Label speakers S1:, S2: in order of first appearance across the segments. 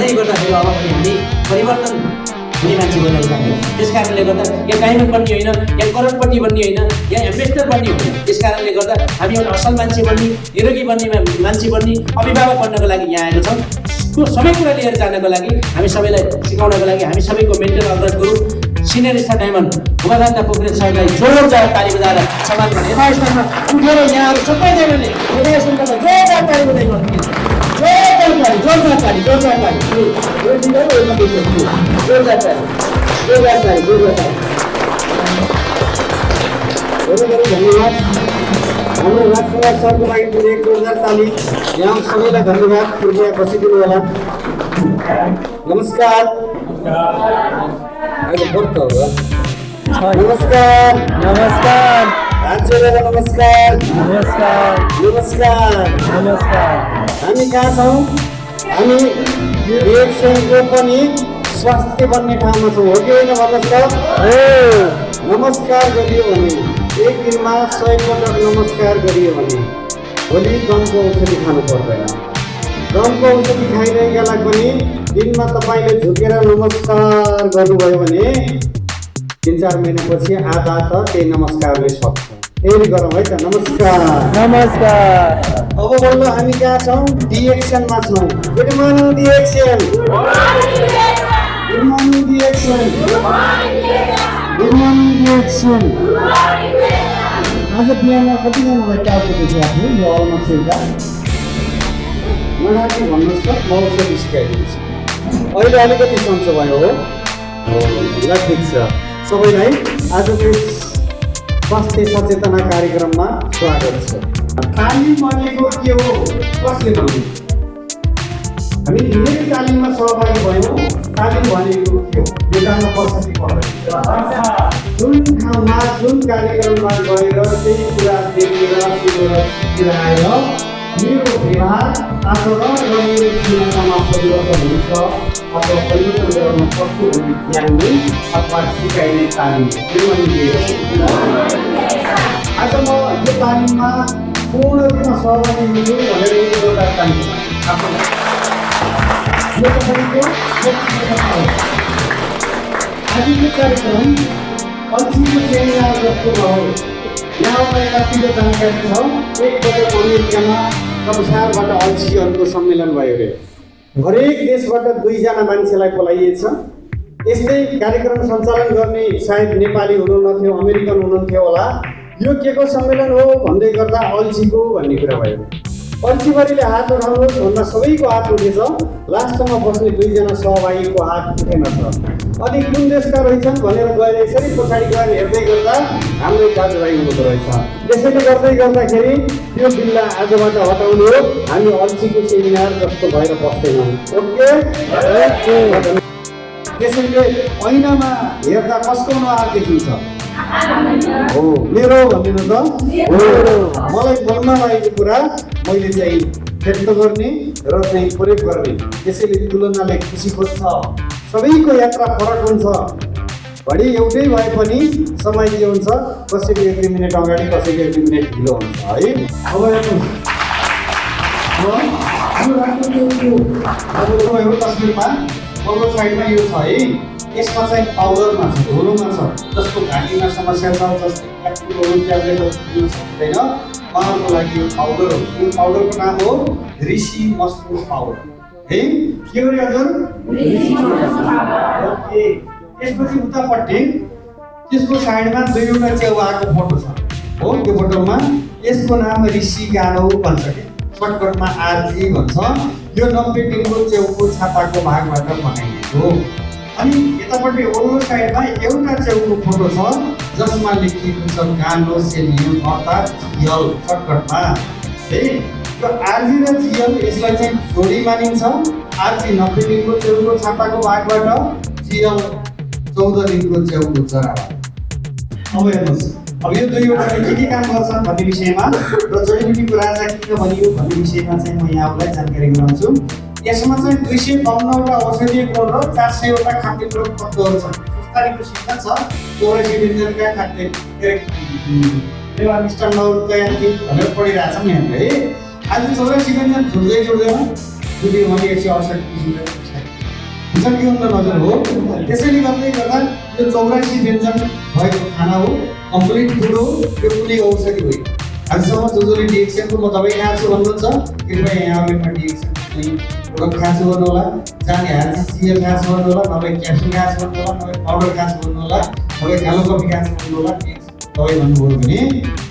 S1: गर्दै गर्दाखेरि अब पनि हामी परिवर्तन हुने मान्छे बनेर जाने। त्यस कारणले गर्दा यहाँ डायमन्ड बन्ने होइन, यहाँ करोडपति बन्ने होइन, यहाँ एम्बेसडर बन्ने होइन। त्यस कारणले गर्दा हामी एउटा असल मान्छे बन्ने, निरोगी बन्ने मान्छे बन्ने, अभिभावक बन्नको लागि यहाँ आएको छौँ। त्यो सबै कुरा लिएर जानको लागि हामी सबैलाई सिकाउनको लागि हामी सबैको मेन्टल अनुरोध गरौँ। Senior star diamond Umakant Pokharel साहबलाई जोरदार ताली बजाएर सम्मान गर्ने। यथास्थानमा उठेर यहाँहरू सबैजनाले जोरदार ताली बजाइ गर्नु। जोरदार ताली।
S2: धन्यवाद। हाम्रो राजकुमार सरको लागि पनि एक जोरदार ताली। यहाँ सबैलाई धन्यवाद। कृपया बसिदिनु होला। नमस्कार। नमस्कार। नमस्कार। हामी कहाँ छौँ? हामी रिएक्सनको पनि स्वास्थ्य बन्ने ठाउँमा छौँ, हो कि होइन भन्नुहोस् त? नमस्कार गरियो भने, एक दिनमा 100 पटक नमस्कार गरियो भने भोलि दमको औषधि खानु पर्दैन। दमको औषधि खाइरहेकालाई पनि दिनमा तपाईँले झुकेर नमस्कार गर्नुभयो भने 3-4 महिनापछि आधा त त्यही नमस्कारले सक्छ। फेरि गरौँ है त। नमस्कार। अब बल्ल हामी कहाँ छौँ? डिएक्सनमा छौँ। Good morning DXN. आज बिहान कतिजनालाई टाउको दुख्यो आफ्नो? यो अलमोस्ट एउटा नराम्रो भन्नुहोस् त, म औषधि सिकाइदिन्छु। अहिले अलिकति सन्चो भयो हो? ल ठिक छ। सबैलाई आजको स्वास्थ्य सचेतना कार्यक्रममा स्वागत छ। तालिम भनेको के हो? कसले भन्नु? हामी धेरै तालिममा सहभागी भयौँ। तालिम भनेको के हो? यो जान्न पर्छ कि पर्दैन? जुन ठाउँमा जुन कार्यक्रममा गएर त्यही कुरा देखेर सुनेर सिकेर आएर मेरो व्यवहार आचरण र मेरो जीवनमा परिवर्तन हुन्छ अथवा परिवर्तन गर्न सक्छु भन्ने ज्ञानले अथवा सिकाइने तालिम। आज म यो तालिममा पूर्ण रूपमा सहभागी हुन्छु भनेर एक जोरदार तालिम। आजको कार्यक्रम अल्छीको सेमिनार जस्तो भयो। यहाँबाट एउटा पिरो जानकारी छ। एकपटक अमेरिकामा संसारबाट अल्छीहरूको सम्मेलन भयो अरे। हरेक देशबाट 2 जना मान्छेलाई बोलाइएछ। यस्तै कार्यक्रम सञ्चालन गर्ने सायद नेपाली हुनुहुन्थ्यो, अमेरिकन हुनुहुन्थ्यो होला। यो के को सम्मेलन हो भन्दै गर्दा अल्छीको भन्ने कुरा भयो। अल्छीभरिले हात उठाउनुहोस् भन्दा सबैको हात उठेछ। लास्टमा बस्ने 2 जना सहभागीको हात उठेन छ। अनि कुन देशका रहेछन् भनेर गएर यसरी पछाडि गएर हेर्दै गर्दा हाम्रो दाजुभाइ हुनुहुँदो रहेछ। त्यसैले गर्दै गर्दाखेरि त्यो बिल्ला आजबाट हटाउनु हो। हामी अल्छीको सेमिनार जस्तो भएर बस्दैनौँ। ओके? त्यसैले ऐनामा हेर्दा कसको अनुहार देखिन्छ? हो मेरो भनिदिनु त। मलाई बोल्न लागेको कुरा मैले चाहिँ व्यक्त गर्ने र चाहिँ प्रयोग गर्ने। त्यसैले तुलनाले खुसी खोज्छ। सबैको यात्रा फरक हुन्छ। घडी एउटै भए पनि समय के हुन्छ? कसैको 1 मिनेट अगाडि, कसैको 1 मिनेट ढिलो हुन्छ है। अब हेर्नु तस्बिरमा पल्लो साइडमा यो छ है। यसमा चाहिँ पाउडरमा छ, धुलोमा छ। जसको घाँटीमा समस्या छ, जसले ट्याब्लेट दिन सक्दैन, उहाँहरूको लागि यो पाउडर हो। यो पाउडरको नाम हो ऋषि मस्कुर पाउडर है। के हो हजुर? ओके। त्यसपछि उतापट्टि त्यसको साइडमा 2वटा च्याउको फोटो छ हो। त्यो फोटोमा यसको नाम ऋषि गानो भन्छ कि सर्टकटमा आरजी भन्छ। यो 90 दिनको च्याउको छाताको भागबाट बनाइएको हो। अनि यतापट्टि वल्लो साइडमा एउटा च्याउको फोटो छ जसमा लेखिएको छ गानो सेलियम अर्थात् जियल सर्टकटमा है। यो आरजी र जियल यसलाई चाहिँ जोडी मानिन्छ। आरजी 90 दिनको च्याउको छाताको भागबाट, जियल 14 दिनको च्याउको जराबाट। अब हेर्नुहोस्, अब यो दुईवटाले के काम गर्छन् भन्ने विषयमा र जडीबुटीको राजा किन भनियो भन्ने विषयमा चाहिँ म यहाँहरूलाई जानकारी गराउँछु। यसमा चाहिँ 252वटा औषधीय गुण र 400वटा खाद्य पूरक तत्त्वहरू छन्। सुस्तारीको सिद्धान्त छ 84 व्यञ्जनका खाद्य मेवा मिष्टान्नहरू तयार भनेर पढिरहेछौँ नि हामीले है। आज 84 व्यञ्जन जोड्दै जोड्दैन दुई भने 168 किसिमका हुन्छ कि हुन्न हजुर हो। त्यसैले गर्दै गर्दा यो 84 व्यञ्जन भएको खाना हो, कम्प्लिट फुड हो, यो कुनै औषधि होइन। आजसम्म जसले डिएक्सनको म दबाई खाएको छु भन्नुहुन्छ, कृपया यहाँ अगाडिमा डिएक्सन प्रोडक्ट खाएको छु भन्नु होला, जाने HCL खाएको छु भन्नु होला, नभए क्याप्सुल खाएको छु भन्नु होला, नभए पाउडर खाएको छु भन्नु होला, नभए कालो कफी खाएको छु भन्नु होला। दबाई भन्नुभयो भने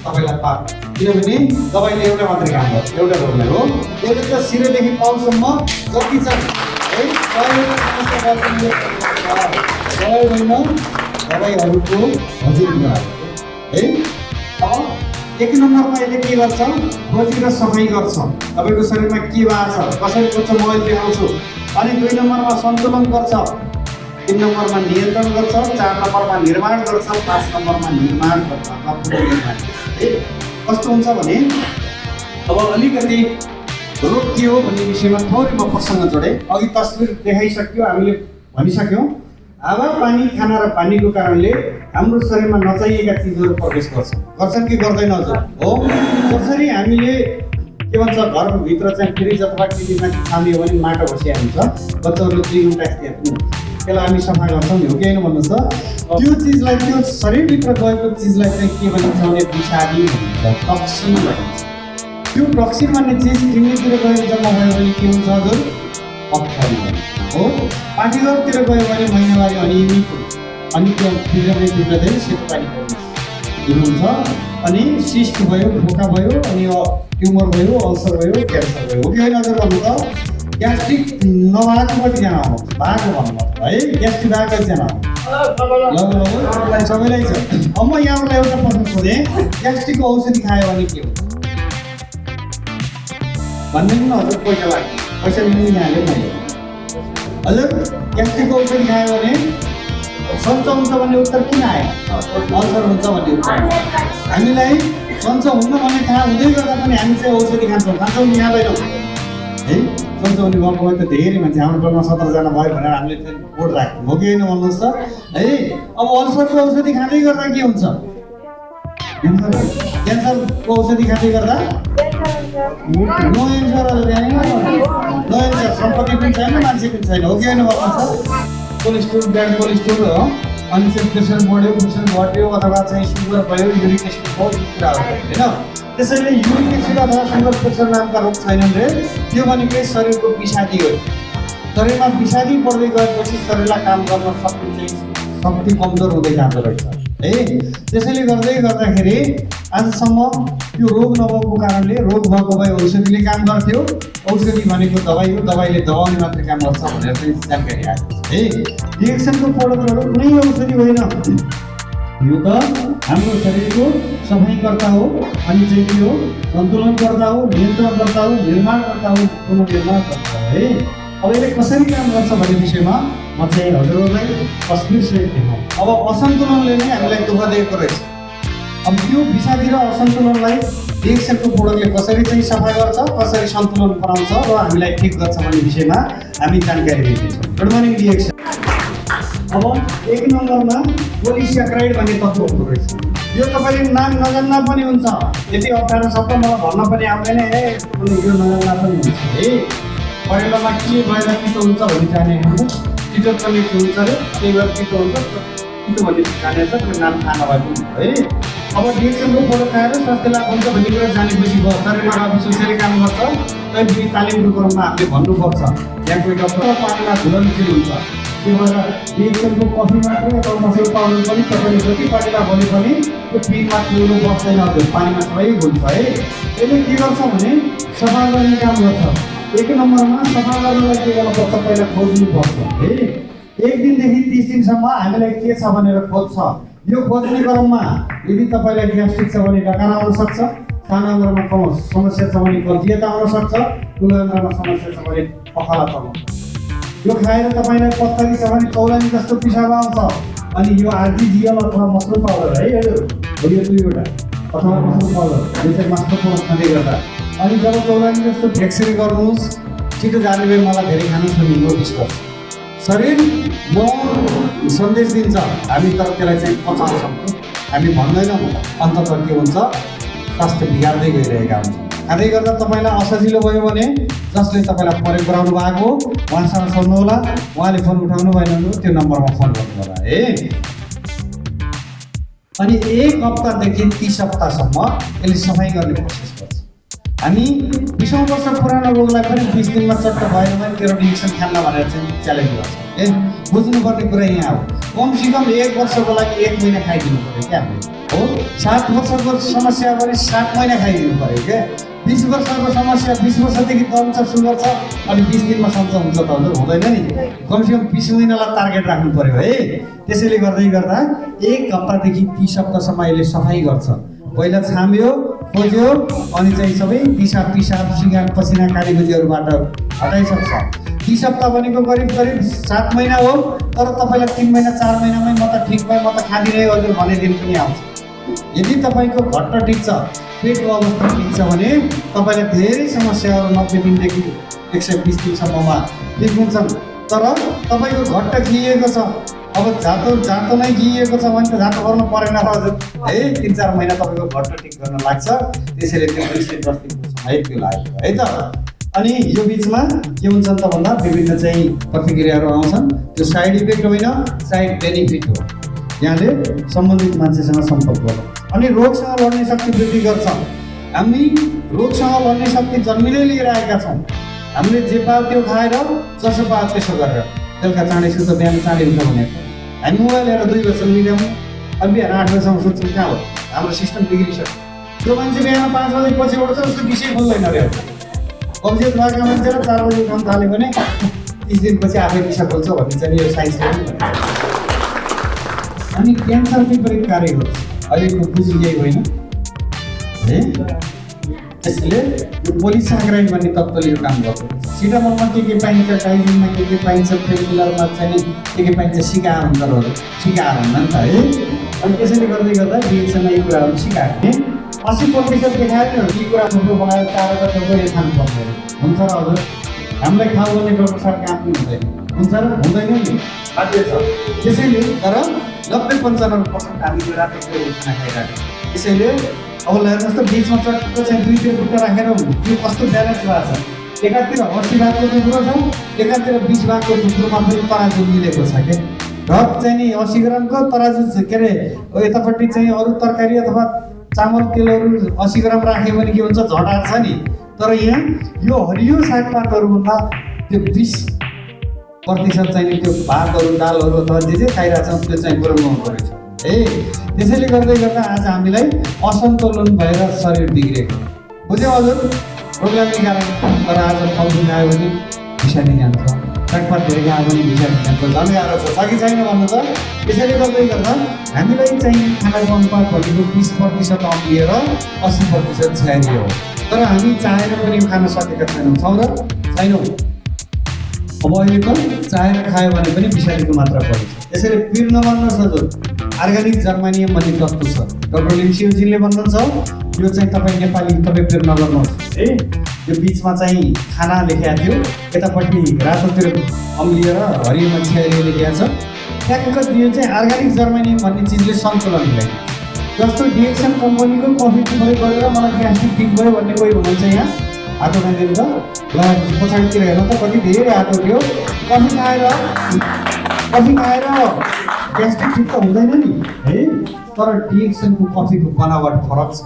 S2: तपाईँलाई पाप, किनभने दबाईले एउटा मात्रै काम गर्छ, एउटा रोगलाई हो। त्यसले त शिरदेखि पाउसम्म जति छ है दबाईहरूको हजुर है। अब 1 नम्बरमा यसले के गर्छ, खोजी र सफाइ गर्छ, तपाईँको शरीरमा के भएको छ कसरी पर्छ म अहिले देखाउँछु। अनि 2 नम्बरमा सन्तुलन गर्छ, 3 नम्बरमा नियन्त्रण गर्छ, 4 नम्बरमा निर्माण गर्छ, 5 नम्बरमा निर्माण गर्छ। कस्तो हुन्छ भने अब अलिकति रोग के हो भन्ने विषयमा थोरै म प्रसङ्ग जोडेँ। अघि तस्बिर देखाइसक्यो, हामीले भनिसक्यौँ हावा पानी खाना र पानीको कारणले हाम्रो शरीरमा नचाहिएका चिजहरू प्रवेश गर्छन् कि गर्दैन हजुर हो। जसरी हामीले के भन्छ घरभित्र चाहिँ फ्रिज अथवा टिभीमा खाने हो भने माटो बसिहाल्छ, बच्चाहरू 2 घन्टा यस्तो पनि हुन्छ, त्यसलाई हामी सफा गर्छौँ नि हो कि होइन भन्नुहोस् त। त्यो चिजलाई, त्यो शरीरभित्र गएको चिजलाई चाहिँ के भनिन्छ भने विषादी भनिन्छ, टक्सिन भनिन्छ। त्यो टक्सिन भन्ने चिज किडनीतिर गएर जम्मा भयो भने के हुन्छ हजुर, पथरी हो। पाठीघरतिर गयो भने महिनावारी अनियमित हुन्छ, अनि त्यो बिग्रदै सेतो पानी हुन्छ, अनि सिस्ट भयो, फोका भयो, अनि ट्युमर भयो, अल्सर भयो, क्यान्सर भयो हो कि होइन हजुर भन्नु त। ग्यास्ट्रिक नभएको कतिजना आउनु भएको भन्नुभयो है, ग्यास्ट्रिक भएको कतिजना आउनु ल सबैलाई छ। अब म यहाँलाई एउटा प्रश्न सोधेँ, ग्यास्ट्रिकको औषधि खायो भने के हुन्छ भनिदिनु न हजुर। पैसा लिनु यहाँले मैले हजुर ग्यास्ट्रिकको औषधि खायो भने सन्चो हुन्छ भन्ने उत्तर किन आयो, अल्सर हुन्छ भन्ने उत्तर। हामीलाई सन्चो हुन्न भन्ने थाहा हुँदै गर्दा पनि हामी चाहिँ औषधि खान्छौँ नि यहाँदैनौँ है। सन्चो हुने भएको भए त धेरै मान्छे, हाम्रो टोलमा 17 जना भयो भनेर हामीले चाहिँ बोर्ड राख्थ्यौँ हो कि होइन भन्नुहोस् त है। अब अल्सरको औषधि खाँदै गर्दा के हुन्छ, क्यान्सरको औषधि खाँदै गर्दा नो एन्सर, सम्पत्ति पनि छैन, मान्छे पनि छैन हो कि होइन भन्नुहोस् त। कोलेस्ट्रोल, ब्याड कोलेस्ट्रोल हो, अनि चाहिँ प्रेसर बढ्यो, प्रेसर घट्यो, अथवा चाहिँ सुगर भयो, युरिक एसिड भयो, यो कुराहरू होइन। त्यसैले युरिक एसिड अथवा सुगर प्रेसर नामका रोग छैनन् रे, त्यो भनेकै शरीरको विषादी हो। शरीरमा विषादी बढ्दै गएपछि शरीरलाई काम गर्न सक्ने चाहिँ शक्ति कमजोर हुँदै जाँदो रहेछ है। त्यसैले गर्दाखेरि आजसम्म त्यो रोग नभएको कारणले, रोग भएको भए औषधिले काम गर्थ्यो, औषधि भनेको दबाई हो, दबाईले दबाउने मात्रै काम गर्छ भनेर चाहिँ जानकारी आएको छ है। डिएक्सनको प्रोडक्टहरू कुनै औषधि होइन, यो त हाम्रो शरीरको सफाइकर्ता हो, अनि चाहिँ के हो सन्तुलनकर्ता हो, नियन्त्रणकर्ता हो, निर्माणकर्ता हो, पुनर्निर्माणकर्ता हो है। अब यसले कसरी काम गर्छ भन्ने विषयमा म चाहिँ हजुरहरूलाई तस्बिर सहित देखाउँ। अब असन्तुलनले नै हामीलाई दुःख दिएको रहेछ। अब त्यो विषादी र असन्तुलनलाई डिएक्सनको प्रोडक्टले कसरी चाहिँ सफा गर्छ, कसरी सन्तुलन बनाउँछ र हामीलाई ठिक गर्छ भन्ने विषयमा हामी जानकारी दिनेछौँ। Good morning DXN. अब 1 नम्बरमा पोलिस्याक्राइड भन्ने तत्त्व हुँदो रहेछ। यो तपाईँले नाम नजान्दा पनि हुन्छ, यति अप्ठ्यारो शब्द मलाई भन्न पनि आउँदैन, यो नजान्दा पनि हुन्छ है। परेलामा के भएर पितो हुन्छ भन्ने जाने टिचर कनेक्ट हुन्छ अरे, त्यही भएर पितो हुन्छ पितो भन्ने जानेछ, त्यो नाम थाहा नभए पनि है। अब डिएक्सनको प्रोडक्ट खाएर स्वास्थ्य लाभ हुन्छ भन्ने कुरा जानेपछि भयो, शरीरमा विशेषले काम गर्छ। तैपनि तालिमको क्रममा हामीले भन्नुपर्छ, यहाँ कोही डक्टर पानीमा धुलनशील हुन्छ, त्यो भएर डिएक्सनको कफी मात्रै अथवा मसला पाउडर पनि तपाईँले जति पानीमा भले पनि त्यो पिनमा पिउनु बस्दैन, हजुर पानीमा सबै हुन्छ है। यसले के गर्छ भने सफा गर्ने काम गर्छ। 1 नम्बरमा सफा गर्नलाई के गर्नुपर्छ, पहिला खोज्नुपर्छ है। 1 दिनदेखि 30 दिनसम्म हामीलाई के छ भनेर खोज्छ। यो खोज्ने क्रममा यदि तपाईँलाई ग्यास्ट्रिक छ भने डकार आउन सक्छ, सानो आन्द्रामा समस्या छ भने कब्जियत आउन सक्छ, ठुलो आन्द्रामा समस्या छ भने पखाला चल्न सक्छ। यो खाएर तपाईँलाई पत्थरी छ भने चौलानी जस्तो पिसाब आउँछ, अनि यो आरजिजिएल अथवा मसरुम पाउडर है हजुर, यो 2वटा अथवा मसरुम पाउडर यो चाहिँ मास्टरको खाँदै गर्दा, अनि जब चौलानी जस्तो एक्सरे गर्नुहोस्, छिटो जाने भए मलाई धेरै खानु छ नि नोटिस गर्छ। शरीर म सन्देश दिन्छ, हामी तर त्यसलाई चाहिँ पचाउन सक्छौँ, हामी भन्दैनौँ। अन्ततः के हुन्छ, स्वास्थ्य बिगार्दै गइरहेका हुन्छौँ। खाँदै गर्दा तपाईँलाई असजिलो भयो भने जसले तपाईँलाई प्रयोग गराउनु भएको हो उहाँसँग सोध्नु होला, उहाँले फोन उठाउनु भएन भने त्यो नम्बरमा फोन गर्नु होला है। अनि 1 हप्तादेखि 30 हप्तासम्म यसले सफाइ गर्ने कोसिस गर्छ। हामी 20औं वर्ष पुरानो रोगलाई पनि 20 दिनमा चट्ट भएन भने तेरो इन्जेक्सन खान्न भनेर चाहिँ च्यालेन्ज गर्छ। बुझ्नुपर्ने कुरा यहाँ हो, कमसेकम 1 वर्षको लागि 1 महिना खाइदिनु पऱ्यो क्या हामीले हो। 7 वर्षको समस्या भने 7 महिना खाइदिनु पऱ्यो क्या। 20 वर्षको समस्या 20 वर्षदेखि दम छ, सुगर छ, अनि 20 दिनमा सन्चो हुन्छ त हजुर हुँदैन नि। कमसेकम 20 महिनालाई टार्गेट राख्नु पऱ्यो है। त्यसैले गर्दै गर्दा 1 हप्तादेखि 30 हप्तासम्म यसले सफाइ गर्छ। पहिला छाम्यो, खोज्यो, अनि चाहिँ सबै दिसा पिसाब सिँगार पसिना कालीगुजीहरूबाट हटाइसक्छ। 30 हप्ता भनेको करिब 7 महिना हो, तर तपाईँलाई 3 महिना 4 महिनामै म त ठिक भएँ, म त खाँदिनँ हजुर भन्ने दिन पनि आउँछ। यदि तपाईँको घट्ट ठिक छ, पेटको अवस्था ठिक छ भने तपाईँलाई धेरै समस्याहरू 90 दिनदेखि 120 दिनसम्ममा ठिक हुन्छन्। तर तपाईँको घट्ट खिएको छ, अब जातो नै खिएको छ भने त जातो गर्नु परेन हजुर है। 3-4 महिना तपाईँको घट्ट ठिक गर्न लाग्छ। त्यसैले त्यो 20 दिन 10 दिनको समय त्यो लाग्यो है त। अनि यो बिचमा के हुन्छन् त भन्दा विभिन्न चाहिँ प्रतिक्रियाहरू आउँछन्। त्यो साइड इफेक्ट होइन, साइड बेनिफिट हो। यहाँले सम्बन्धित मान्छेसँग सम्पर्क गर्नु। अनि रोगसँग लड्ने शक्ति वृद्धि गर्छ। हामी रोगसँग लड्ने शक्ति जन्मिँदै लिएर आएका छौँ। हामीले जे पायो त्यो खाएर, जसो पायो त्यसो गरेर बेलुका चाँडै सुत्छ, बिहान चाँडै उठ्छ भनेको हामी मोबाइल लिएर 2 बजीसम्म मिलाउँ, अनि बिहान 8 बजीसम्म सुत्छौँ। कहाँ हो हाम्रो सिस्टम बिग्रिसक्यो। त्यो मान्छे बिहान 5 बजेपछि उठ्छ, उसको विषय खोल्दैन अरे। कमजोर भएका मान्छेलाई 4 बजी उठाउनु थाल्यो भने 30 दिनपछि आफै दिशा खोल्छ भन्ने चाहिँ यो साइन्सले पनि भन्छ। अनि क्यान्सरकै पनि कार्य गर्छ। अहिलेको बुझ यही होइन है। त्यसले यो पोलिसाकाराइड भन्ने तत्त्वले यो काम गर्छ। सिटामोलमा के पाइन्छ, टाइजिनमा के पाइन्छ, पेनकिलरमा चाहिँ के पाइन्छ, सिकाएर हुन्छ र सिकाएर हुन्न नि त है। अनि त्यसैले गर्दै गर्दा डिएक्सनमा यी कुराहरू सिकाएको 80% देखायो नि। यी कुरा फोटो बनाएर 4 यो खानु पर्दैन हुन्छ र हजुर। हामीलाई खाऊ भन्ने डक्टर काम पनि हुँदैन, हुन्छ र हुँदैन नि, बाध्य छ। त्यसैले तर 90-95% हामी यो रातो खाना खाइरहेको। त्यसैले अब हेर्नुहोस् त बिचमा चट्ट चाहिँ 2 खुट्टा राखेर त्यो कस्तो ब्यालेन्स भएको छ। एकातिर 80 भागको टुक्रो छ, एकातिर 20 भागको टुक्रोमा पनि तराजु मिलेको छ क्या। ढक चाहिँ नि 80 ग्रामको तराजु के अरे यतापट्टि चाहिँ अरू तरकारी अथवा चामल तेलहरू 80 ग्राम राख्यो भने के हुन्छ, झटार छ नि। तर यहाँ यो हरियो सागपातहरूभन्दा त्यो 20% चाहिँ त्यो भातहरू दालहरू अथवा जे खाइरहेको छ त्यो चाहिँ पुऱ्याउनु परेको छ है। त्यसैले गर्दै गर्दा आज हामीलाई असन्तुलन भएर शरीर बिग्रेको बुझ्यौ हजुर। प्रोग्रामले कारण तर आज फलफुल खायो भने भिसानी जान्छ, सागपात धेरै खायो भने भिसानी जान्छ, झन् गाह्रो छ कि छैन भन्नु त। त्यसैले गर्दै गर्दा हामीलाई चाहिँ खानाको अनुपात भनेको 20% अम्लिएर 80% छ्यारी हो। तर हामी चाहेर पनि खान सकेका छैनौँ, छौँ र छैनौँ। अब अहिले त चाहेर खायो भने पनि विषादीको मात्रा बढ्छ। त्यसैले पिर नमान्नुहोस् हजुर। अर्ग्यानिक जर्मानियम भन्ने तत्त्व छ, डाक्टर लिम्सियोजीले भन्नुहुन्छ यो चाहिँ तपाईँ नेपाली तपाईँ पिर नगर्नुहोस् है। यो बिचमा चाहिँ खाना लेखेको थियो, यतापट्टि रातोतिर अम्लिएर हरियोमा छ्यारी लेखेको छ। ट्याक्क यो चाहिँ अर्ग्यानिक जर्मानियम भन्ने चिजले सन्तुलन मिलाइदिन्छ। जस्तो डिएक्सन कम्पनीको कफी प्रयोग गरेर मलाई ग्यास्ट्रिक ठिक भयो भन्ने कोही हुनुहुन्छ यहाँ, हात उठाइदिनु त। ल पछाडितिर हेर्नु त कति धेरै हात उठ्यो। कफी खाएर ग्यास्ट्रिक ठिक त हुँदैन नि है। तर डिएक्सनको कफीको बनावट फरक छ।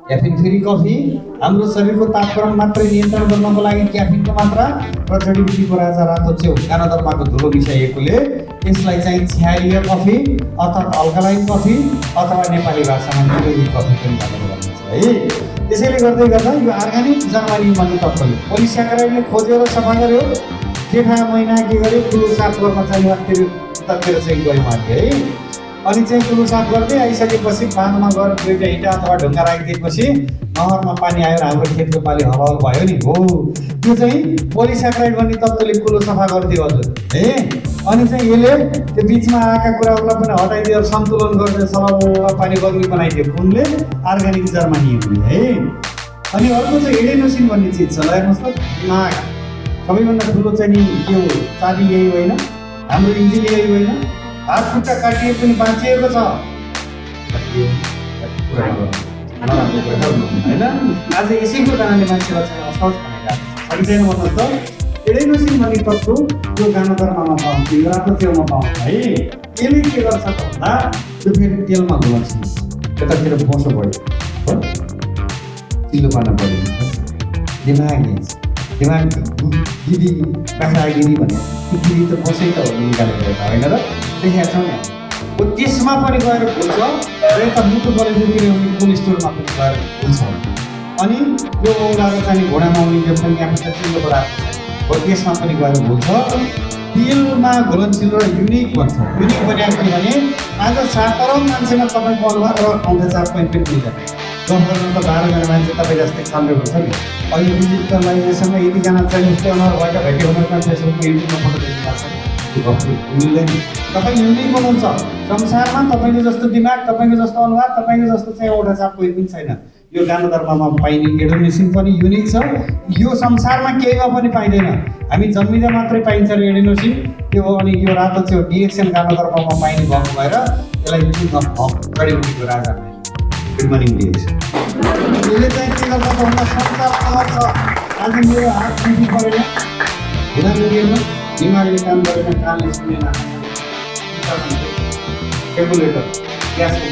S2: क्याफिन फ्री कफी हाम्रो शरीरको तापक्रम मात्रै नियन्त्रण गर्नको लागि क्याफिनको मात्रा र जडीबुटीको राजा रातो च्याउ गानादर्माको धुलो मिसाइएकोले यसलाई चाहिँ छ्यारिय कफी अर्थात् अल्कालाइन कफी अथवा नेपाली भाषामा निरोगी कफी पनि भनेर भनिन्छ है। त्यसैले गर्दै गर्दा यो अर्ग्यानिक जर्मानियम भन्ने तत्त्वले पोलिस्याकाराइडले खोजेर सफा गर्यो। जेठा महिना के गर्यो, कुलो साफ गर्न चाहिँ उतातिर चाहिँ गयो माथि है। अनि चाहिँ कुलो साफ गर्दै आइसकेपछि बाँधमा गएर 2टा इँटा अथवा ढुङ्गा राखिदिएपछि नहरमा पानी आएर हाम्रो खेतको पानी हलहल भयो नि हो। त्यो चाहिँ पोलिस्याकाराइड भन्ने तत्त्वले कुलो सफा गरिदियो हजुर है। अनि चाहिँ यसले त्यो बिचमा आएका कुराहरूलाई पनि हटाइदियो, सन्तुलन गरेर सरल पानी बग्ने बनाइदियो कुनले, अर्ग्यानिक जर्मानियमले है। अनि अर्को चाहिँ एडेनोसिन भन्ने चिज छ। हेर्नुहोस् त दिमाग सबैभन्दा ठुलो चाहिँ नि के हो, चाबी यही होइन, हाम्रो इन्जिन यही होइन। हात खुट्टा काटिए पनि बाँचिएको छ, नराम्रो कुरा गर्नु होइन। आज यसैको कारणले मान्छेलाई चाहिँ असहज बनाइरहेको छ। छैन भन्नुहोस् त, एडेनोसिन भन्ने तत्त्व यो गानोदर्मामा पाउँछ, यो रातो च्याउमा पाउँछ है। यसले के गर्छ त भन्दा त्यो फेरि तेलमा घुमाउँछ, यतातिर बोसो बढ्यो हो, चिल्लो पार्न बढी हुन्छ, दिमाग गिरी बाख्रा गिरी भने त्यो गिरी त बसै त हो निकालेर होइन र, देखाएको छौँ नि। हो त्यसमा पनि गएर भुल्छ र यता मुटु कलेजोतिर आउने कोलेस्ट्रोलमा पनि गएर भुल्छ। अनि यो औँलाको चाहिँ घोडामा आउने जो पनि यहाँ चिल्लोको राख्छ हो त्यसमा पनि गएर भुल्छ। तेलमा घुलनशील र युनिक भन्छ। युनिक बनाएको के भने आज 7 अरब मान्छेमा तपाईँको अनुहार र आउँदा 4 पोइन्ट पनि मिल्दैन। गफरमा त 12जना मान्छे तपाईँ जस्तै छान्नु छ नि। अहिले डिजिटलाइजेसनमा यतिजना चाहिँ उस्तै अनुहार भएका भेट्यो भने पनि फेसबुकमा युट्युबमा फोटो देख्नु भएको छ, त्यो गफ मिल्दैन। तपाईँ युनिक हुनुहुन्छ संसारमा, तपाईँको जस्तो दिमाग, तपाईँको जस्तो अनुहार, तपाईँको जस्तो चाहिँ एउटा 4 कोही पनि छैन। यो गानोदर्मामा पाइने एडेनोसिन पनि युनिक छ, यो संसारमा केहीमा पनि पाइँदैन। हामी जन्मिँदा मात्रै पाइन्छ र एडेनोसिन त्यो हो। अनि यो रातो चाहिँ डिएक्सन गानोदर्मामा पाइने भएको भएर यसलाई जडीबुटीको राजा गुड मर्निङ डिएक्सन। यसले चाहिँ के गर्छ भन्दा संसार अलग छ। आज मेरो हात दुखी परेन, हुँदा दुखेन, दिमागले काम गरेन, कानले सुनेन, रेगुलेटर ग्यासको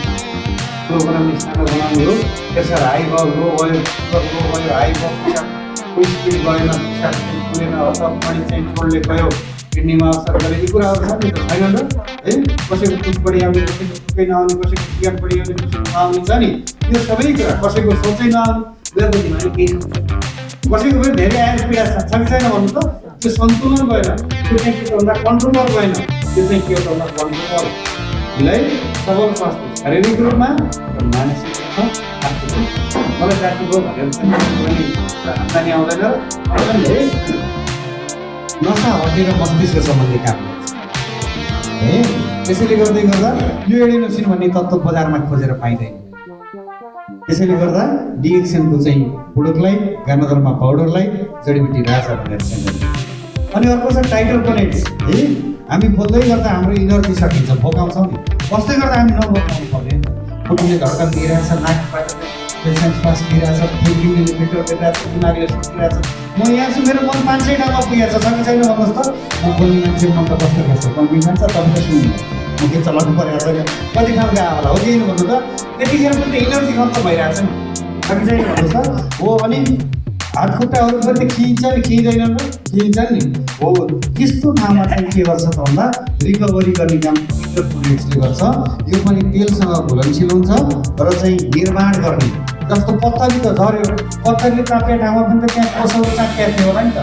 S2: प्रोग्राम सानो बनाउनु हो, प्रेसर हाई भयो, लो भयो, सुगर लो भयो, हाई भयो, कोही स्पिड गएन, पुगेन, अथवा पानी चाहिँ छोडले गयो, किडनीमा असर गरे, यी कुराहरू छ नि त छैन र है। कसैको दुध बढी आउने, कसैको सुकै नआउने, कसैको बिहान बढी आउने, कसैको नआउने छ नि, यो सबै कुरा। कसैको सोचै नआउने, उनीहरूको दिमागले केही सोच्छ, कसैको पनि धेरै आएर पियाज छ कि छैन भन्नु त, त्यो सन्तुलन भएन, त्यो चाहिँ के भन्दा कन्ट्रोलर भएन, त्यो चाहिँ के हो भन्दा कन्ट्रोलर। यसलाई सबल स्वास्थ्य शारीरिक रूपमा र मानसिक रूपमा आर्थिक रूपमा मलाई जातिको भनेर चाहिँ आम्दानी आउँदैन र आउँदैनले नसा हड्डी र मस्तिष्क सम्बन्धी काम गर्छ है। त्यसैले गर्दै गर्दा यो एडेनोसिन भन्ने तत्त्व बजारमा खोजेर पाइँदैन। त्यसैले गर्दा डिएक्सनको चाहिँ प्रोडक्टलाई, गानोदर्मा पाउडरलाई जडीबुटी राजा भनेर चाहिँ। अनि अर्को छ टाइटरकोनेट्स है। हामी बोल्दै गर्दा हाम्रो इनर्जी सकिन्छ, भोकाउँछौँ नि, बस्दै गर्दा हामी नभोकाउनु पर्ने। मुटुले धड्कन दिइरहेछ, नाकबाट पेसेन्ट श्वास दिइरहेछ, मिलिमिटर दिइरहेछ, दिमागले सोचिरहेछ। म यहाँ छु, मेरो मन 500 ठाउँमा पुगेको छ कि छैन भन्नुहोस् त। म बोल्ने मान्छे मन त कस्तो गर्छ, कम्पनी जान्छ, तपाईँ सुन्नु म के चलाउनु परेको छैन, कति ठाउँ गयो होला हो कि भन्नु त। त्यतिखेर पनि त इनर्जी खत्तम भइरहेछ नि, कि छैन भन्नुहोस् त। हो अनि हात खुट्टाहरू पनि खिन्छ नि, खिँदैनन् र खिन्छन् नि हो। त्यस्तो ठाउँमा चाहिँ के गर्छ त भन्दा रिकभरी गर्ने काम टाइटरकोनेट्सले गर्छ। यो पनि तेलसँग घुलनशील हुन्छ र चाहिँ निर्माण गर्ने। जस्तो पत्थरले त झऱ्यो, पत्थरले चाप्ने ठाउँमा पनि त त्यहाँ कसौरो चाप्या थियो होला नि त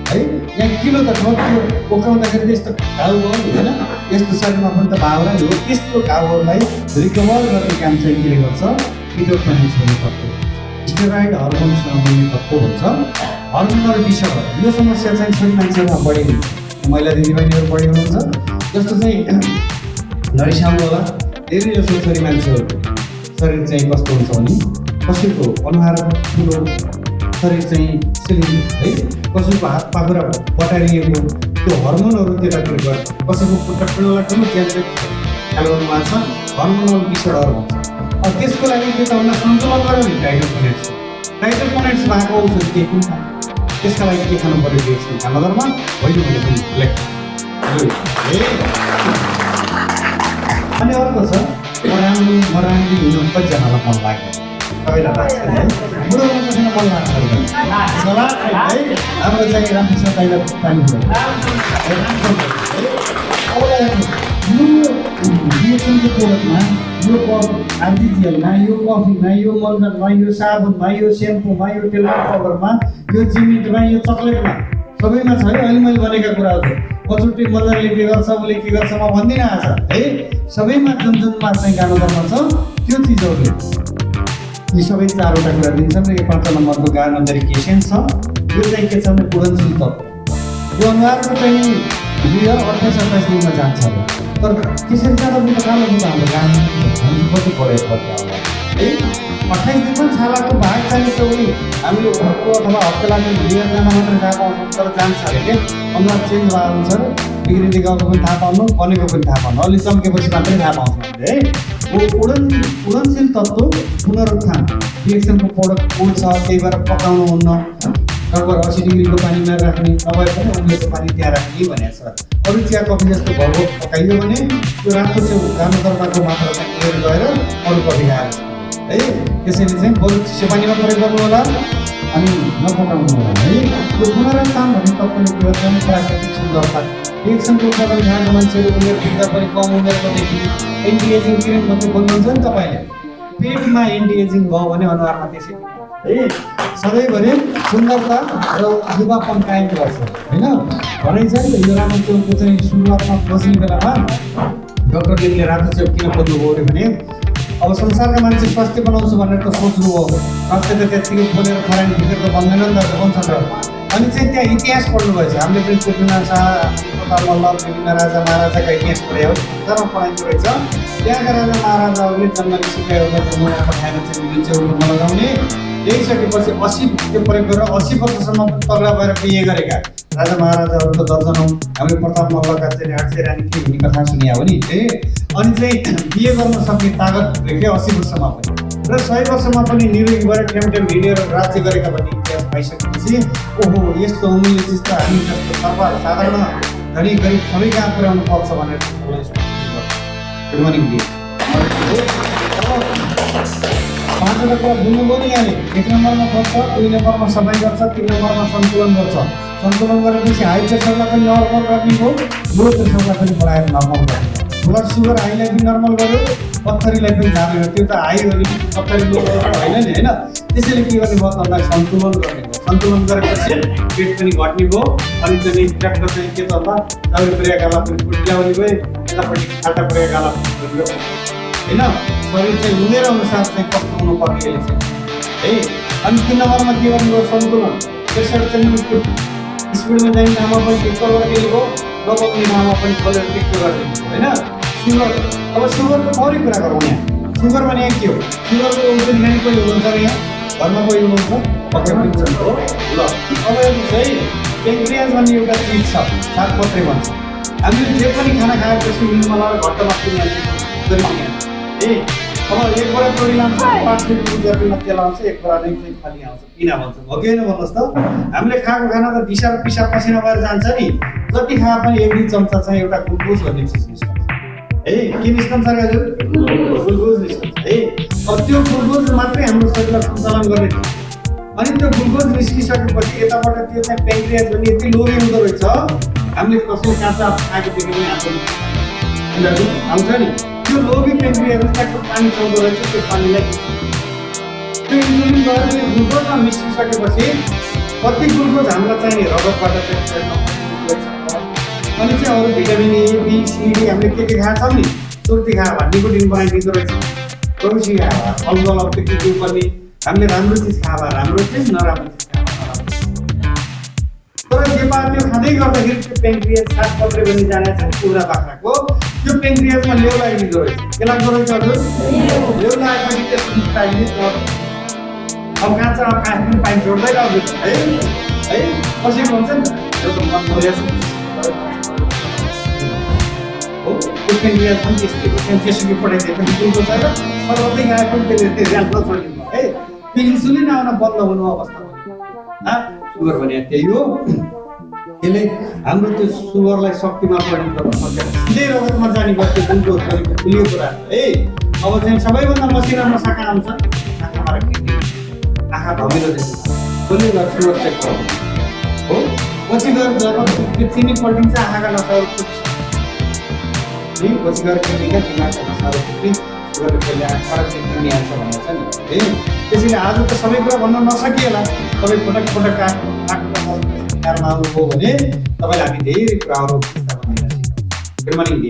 S2: है। यहाँ किलो त ठोक्यो, ओकाउँदाखेरि त्यस्तो घाउ भयो होइन, त्यस्तो शरीरमा पनि त घाउ नै हो। त्यस्तो घाउहरूलाई रिकभर गर्ने काम चाहिँ के गर्छ, टाइटरकोनेट्सले गर्छ। स्टेरोइड हर्मोनसँग मिल्ने तत्त्व हुन्छ। हर्मोनल डिसअर्डर यो समस्या चाहिँ छोरी मान्छेहरूमा बढी हुन्छ, महिला दिदीबहिनीहरू बढी हुनुहुन्छ। जस्तो चाहिँ नरिसाउनु होला, धेरै जसो छोरी मान्छेहरूको शरीर चाहिँ कस्तो हुन्छ भने कसैको अनुहार ठुलो, शरीर चाहिँ सिलिङ है, कसैको हात पाखुरा बटारिएको, त्यो हर्मोनहरू त्यतातिर गएर कसैको खुट्टा ठुलो क्यान्सर खालको छ, हर्मोनल डिसअर्डर भन्छ। त्यसको लागि के त भन्दा सन्तुलन गऱ्यो नि टाइटरकोनेट्स। टाइटरकोनेट्स भएको औषध के कुन खानु, त्यसका लागि के खानु पऱ्यो डिएक्सन गानोदर्मा होइन भने पनि ब्ल्याक। अनि अर्को छ मराङ्गी हुनु कतिजनालाई मन लाग्यो, सबैलाई लाग्छ है, बुढो हुनु कसैलाई मन लाग्छ सल्लाह है। हाम्रो चाहिँ रामकृष्ण टाइगर पानी डिएक्सनको प्रोडक्टमा यो आर्टिफिसियलमा, यो कफीमा, यो मलजनमा, यो साबुनमा, यो सेम्पूमा, यो टेलर पाउडरमा, यो चिमिटमा, यो चक्लेटमा, सबैमा छ है। अहिले मैले भनेका कुराहरू पचुट्टी मलजरले के गर्छ, उसले के गर्छ म भन्दिनँ आज है। सबैमा जुन जुनमा चाहिँ गानोदर्मा छ त्यो चिजहरूले यी सबै 4वटा कुरा दिन्छन्। र यो 5 नम्बरको गानोदरिक एसेन्स छ। यो चाहिँ के छ भने घुलनशील तत्त्व। यो अनुहारको चाहिँ 228-27 दिनमा जान्छ। तर त्यसरी जाँदा पनि त कालो बुढा हाम्रो गाडी कति पढेको है 28 दिनमा छालाको भाग चाहिँ त उनी हामीले अर्को अथवा हप्ता लाग्ने लिएर जान मात्रै थाहा पाउँछौँ तर जान्छ अरे के अनुहार चेन्ज भएर हुन्छ र बिग्रिँदै गएको पनि थाहा पाउनु बनेको पनि थाहा पाउनु अलि चम्केपछि मात्रै थाहा पाउँछ हामीले है उडनशील तत्त्व पुनरुत्थान रिएक्सनको कोड छ त्यही भएर पकाउनु हुन्न लगभग 80 डिग्रीको पानीमा राख्ने नभए पनि उम्लेको पानी त्यहाँ राख्ने भनेको छ अरू चिया कफी जस्तो भर्गो पकाइयो भने त्यो रातो चाहिँ राम्रो दर्बाको मात्रा चाहिँ एयर गएर अरू कफी खाएर है त्यसैले चाहिँ बरु चिसो पानीमा प्रयोग गर्नु होला अनि नपकाउनु होला है यो पुनरुत्थान भन्ने तत्त्वले के गर्छ भने प्राकृतिक सुन्दरता रिएक्सनको उत्पादन खाएको मान्छेहरू उमेर पुग्दा पनि कम उमेरको देखि एन्टी एजिङ क्रिम मात्रै बोल्नुहुन्छ नि तपाईँले पेटमा एन्टी एजिङ भयो भने अनुहारमा त्यसै है सधैँभरि सुन्दरता र युवापन कायम गर्छ होइन भनाइ छ नि त यो राम्रो चौकको चाहिँ सुरुवातमा बस्ने बेलामा डक्टरले रातो चौक किन खोज्नुभयो अरे भने अब संसारका मान्छे स्वास्थ्य बनाउँछु भनेर त सोच्नु हो स्वास्थ्य त त्यतिकै खोलेर खरानी भित्र त बन्दैन नि त बन्छ त अनि चाहिँ त्यहाँ इतिहास पढ्नु भएछ हामीले पनि पृथ्वीनारायण शाह प्रताप मल्ल विभिन्न राजा महाराजाका इतिहास पढे हो जब पढाइँदो रहेछ त्यहाँका राजा महाराजाहरूले जन्मले सिकाइहरूलाई जन्ममा पठाएर चाहिँ जुन चाहिँ उठ्न लगाउने ल्याइसकेपछि 80 त्यो प्रयोग गरेर 80 वर्षसम्म तगडा भएर बिहे गरेका राजा महाराजाहरूको दर्जनौँ हामीले प्रताप मल्लका चाहिँ 800 रानी के भन्ने कथा सुनिया हो नि अनि चाहिँ बिहे गर्न सक्ने तागत भेट्यो 80 वर्षमा पनि र 100 वर्षमा पनि निरोगी भएर टेमटेम हिँडेर राज्य गरेका भन्ने इतिहास पाइसकेपछि ओहो यस्तो अमूल्य चिज त हामी जस्तो साधारण धनी गरिब सबै कहाँ पुर्याउनु पर्छ भनेर गुड मर्निङ डे पाँचवटा कुरा बुझ्नुभयो नि यहाँले 1 नम्बरमा गर्छ 2 नम्बरमा सफाइ गर्छ 3 नम्बरमा सन्तुलन गर्छ सन्तुलन गरेपछि हाई प्रेसरलाई पनि नर्मल गर्ने हो लो प्रेसरलाई पनि बढाएर नर्मल गर्ने ब्लड सुगर हाईलाई पनि नर्मल गर्यो पत्थरीलाई पनि झारेर त्यो त हाई हो नि पत्थरी लो होइन नि होइन त्यसैले के गर्ने भयो भन्दा सन्तुलन गर्ने भयो सन्तुलन गरेपछि पेट पनि घट्ने भयो अनि चाहिँ ट्र्याक्टर चाहिँ के त भन्दा दबाई प्रियाकाला पनि फुट्याउने भयो यतापट्टि खाटा प्रियाकाला होइन शरीर चाहिँ उमेर अनुसार चाहिँ कस्तो हुनुपर्ने यसले चाहिँ है अनि 3 नम्बरमा के गर्नुभयो सन्तुलन प्रेसर चाहिँ स्पिडमा जाने ठाउँमा पनि ठिक गरिदिनु भयो नबग्ने ठाउँमा पनि खोलेर ठिक गरिदिनु होइन सुगर अब सुगरको थोरै कुरा गरौँ यहाँ सुगर भने के हो सुगरको औषधि खाने कोही हुनुहुन्छ र यहाँ घरमा कोही हुनुहुन्छ पक्कै पनि हो ल अब चाहिँ पेन्क्रियाज भन्ने एउटा चिज छ सातपत्रे भन्छ हामीले जे पनि खाना खाएपछि मिलमा लगाएर घट्टमा किनिहाल्ने ए अब एक बोरा तोडी लान्छ 5 लिटर दुधमा तेल आउँछ एक बोरा नै चाहिँ खाली आउँछ किन भन्छ हो कि होइन भन्नुहोस् त हामीले खाएको खाना त दिशा पिसाब पसिना भएर जान्छ नि जति खाए पनि 1-2 चम्चा चाहिँ एउटा ग्लुकोज भन्ने चिज निस्कन्छ है के निस्कन्छ अरे हजुर ग्लुकोज निस्कन्छ है अब त्यो ग्लुकोज मात्रै हाम्रो शरीरलाई सञ्चालन गर्ने अनि त्यो ग्लुकोज निस्किसकेपछि यताबाट त्यो चाहिँ पेन्क्रियाज भन्ने यति लोभी हुँदो रहेछ हामीले कसैले काँचा खाएको देख्यो भने हाम्रो आउँछ नि त्यो लोभी पेन्क्रियाजले ट्याक्क पानी चलाउँदो रहेछ त्यो पानीलाई त्यो इन्सुलिन गएर त्यो ग्लुकोजमा मिसिसकेपछि कति ग्लुकोज हामीलाई चाहिने रगतबाट चाहिँ अनि चाहिँ अरू vitamin A B C D हामीले के खाएको छौँ नि सुर्ती खायो भने निकोटिन बनाइदिँदो रहेछ रौसी खायो अलगल अब त्यो के पर्ने हामीले राम्रो चिज खायो राम्रो चिज नराम्रो चिज खायो तर जे पा त्यो खाँदै गर्दाखेरि त्यो पेन्क्रियाज सातपत्रे भन्ने जाने छ कुखुरा बाख्राको त्यो पेन्क्रियाजमा लेउ लगाइदिँदो रहेछ के लाग्दो रहेछ हजुर लेउ लगाएपछि त्यसको पाइने अब काँचा अब खास पनि पाइन्छ जोड्दैन हजुर है कसैको हुन्छ नि त एउटा मन बोलेको हो त्यो पेन्क्रियाज पनि त्यस्तै हो त्यहाँ जेसुकै पठाइदिए पनि दुधको छैन सर्वदै गाए पनि त्यसले राम्रो छोडिदिनु है त्यो इन्सुलिन आउन बन्द हुनु अवस्था सुगर भने त्यही हो त्यसले हाम्रो त्यो सुगरलाई शक्तिमा परिणत गर्न सक्छ सिधै रगतमा जाने गर्थ्यो ग्लुकोज गरेको खुलियो कुरा है अब चाहिँ सबैभन्दा मसिना मसा कहाँ आउँछ आँखामा राख्ने आँखा धमिलो देख्छ कसले गर्छ सुगर चेक गर्नु हो पछि गएर जब त्यो चिनी पल्टिन्छ आँखाका नसाहरू पछि गएर केटीका दिमागका नसाहरू फुट्ने सुगरले पहिले फरक चाहिँ किनिहाल्छ भनेर छ नि है त्यसैले आज त सबै कुरा भन्न नसकिएला तपाईँ पटक पटक कारमा आउनुभयो भने तपाईँलाई हामी धेरै कुराहरू चिन्ता गर्न सिक्छौँ गुड मर्निङ डे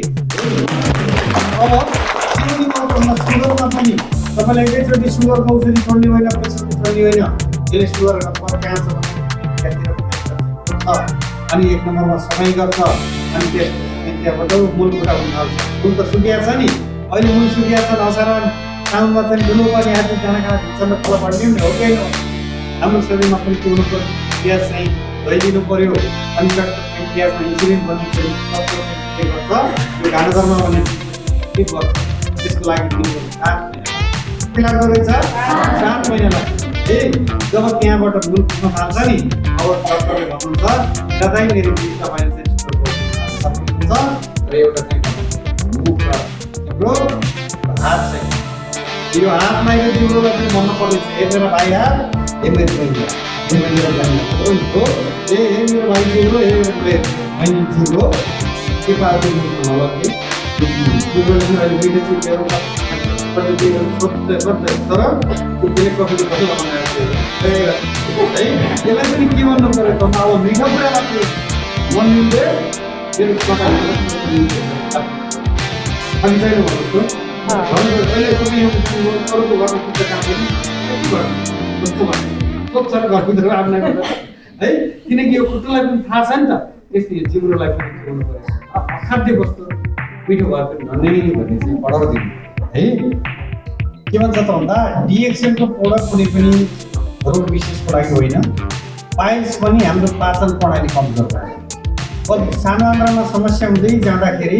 S2: अब सुगरमा पनि तपाईँलाई एकैचोटि सुगरको औषधि छोड्ने होइन प्रेसरको छोड्ने होइन त्यसले सुगर क्यान्सर अनि 1 नम्बरमा सफाइ गर्छ अनि त्यहाँबाट मूल कुरा हुन थाल्छ मूल त सुकिया छ नि अहिले मूल सुकिया छ नसारण साउन्डमा चाहिँ डुलो पनि आएको जाँडाकाँडा भित्रमा तल बढ्ने पनि हो कि होइन हाम्रो शरीरमा पनि के हुनु पर्यो ग्यास चाहिँ धोइदिनु पर्यो अनि डाक्टर ग्यासमा इन्सुलिन बन्ने के गर्छ यो घाँडा भन्ने के गर्छ त्यसको लागि के लाग्दो रहेछ 7 महिना लाग्छ जब त्यहाँबाट नुन पुग्न थाल्छ नि अब डक्टरले भन्नुहुन्छ जताइनेरि तपाईँले चाहिँ सक्नुहुन्छ र एउटा चाहिँ मुख र तिम्रो हात चाहिँ यो हातमा यो तिम्रोलाई पनि भन्न पर्नेछ ए मेरो भाइ हात ए मेरो बहिनी हात ए मेरो हो ए मेरो भाइ तिम्रो ए मेरो बहिनी तिम्रो के पार्दै होला कि तिम्रोले चाहिँ अहिले मैले चाहिँ मेरो तर त्यसले कफीको कसो बनाएको है यसलाई पनि के भन्नु पऱ्यो त अब मिठो कुरा मात्रै मन मिल्दै मेरो कथा अनि चाहिँ भन्नु अहिले तपाईँ अरूको घरमा पुग्दा काम गर्नु कस्तो भन्नु सोध्छ घरभित्र आफ्नो है किनकि यो खुट्टालाई पनि थाहा छ नि त त्यस्तै यो जिब्रोलाई पनि जोड्नु पऱ्यो अखाद्य वस्तु मिठो भए पनि भन्ने भन्ने चाहिँ बढाउन दिनु है के भन्छ त भन्दा डिएक्सएलको प्रोडक्ट कुनै पनि रोग विशेषको लागि होइन पाइल्स पनि हाम्रो पाचन प्रणाली कमजोर भयो कति सानो आन्द्रामा समस्या हुँदै जाँदाखेरि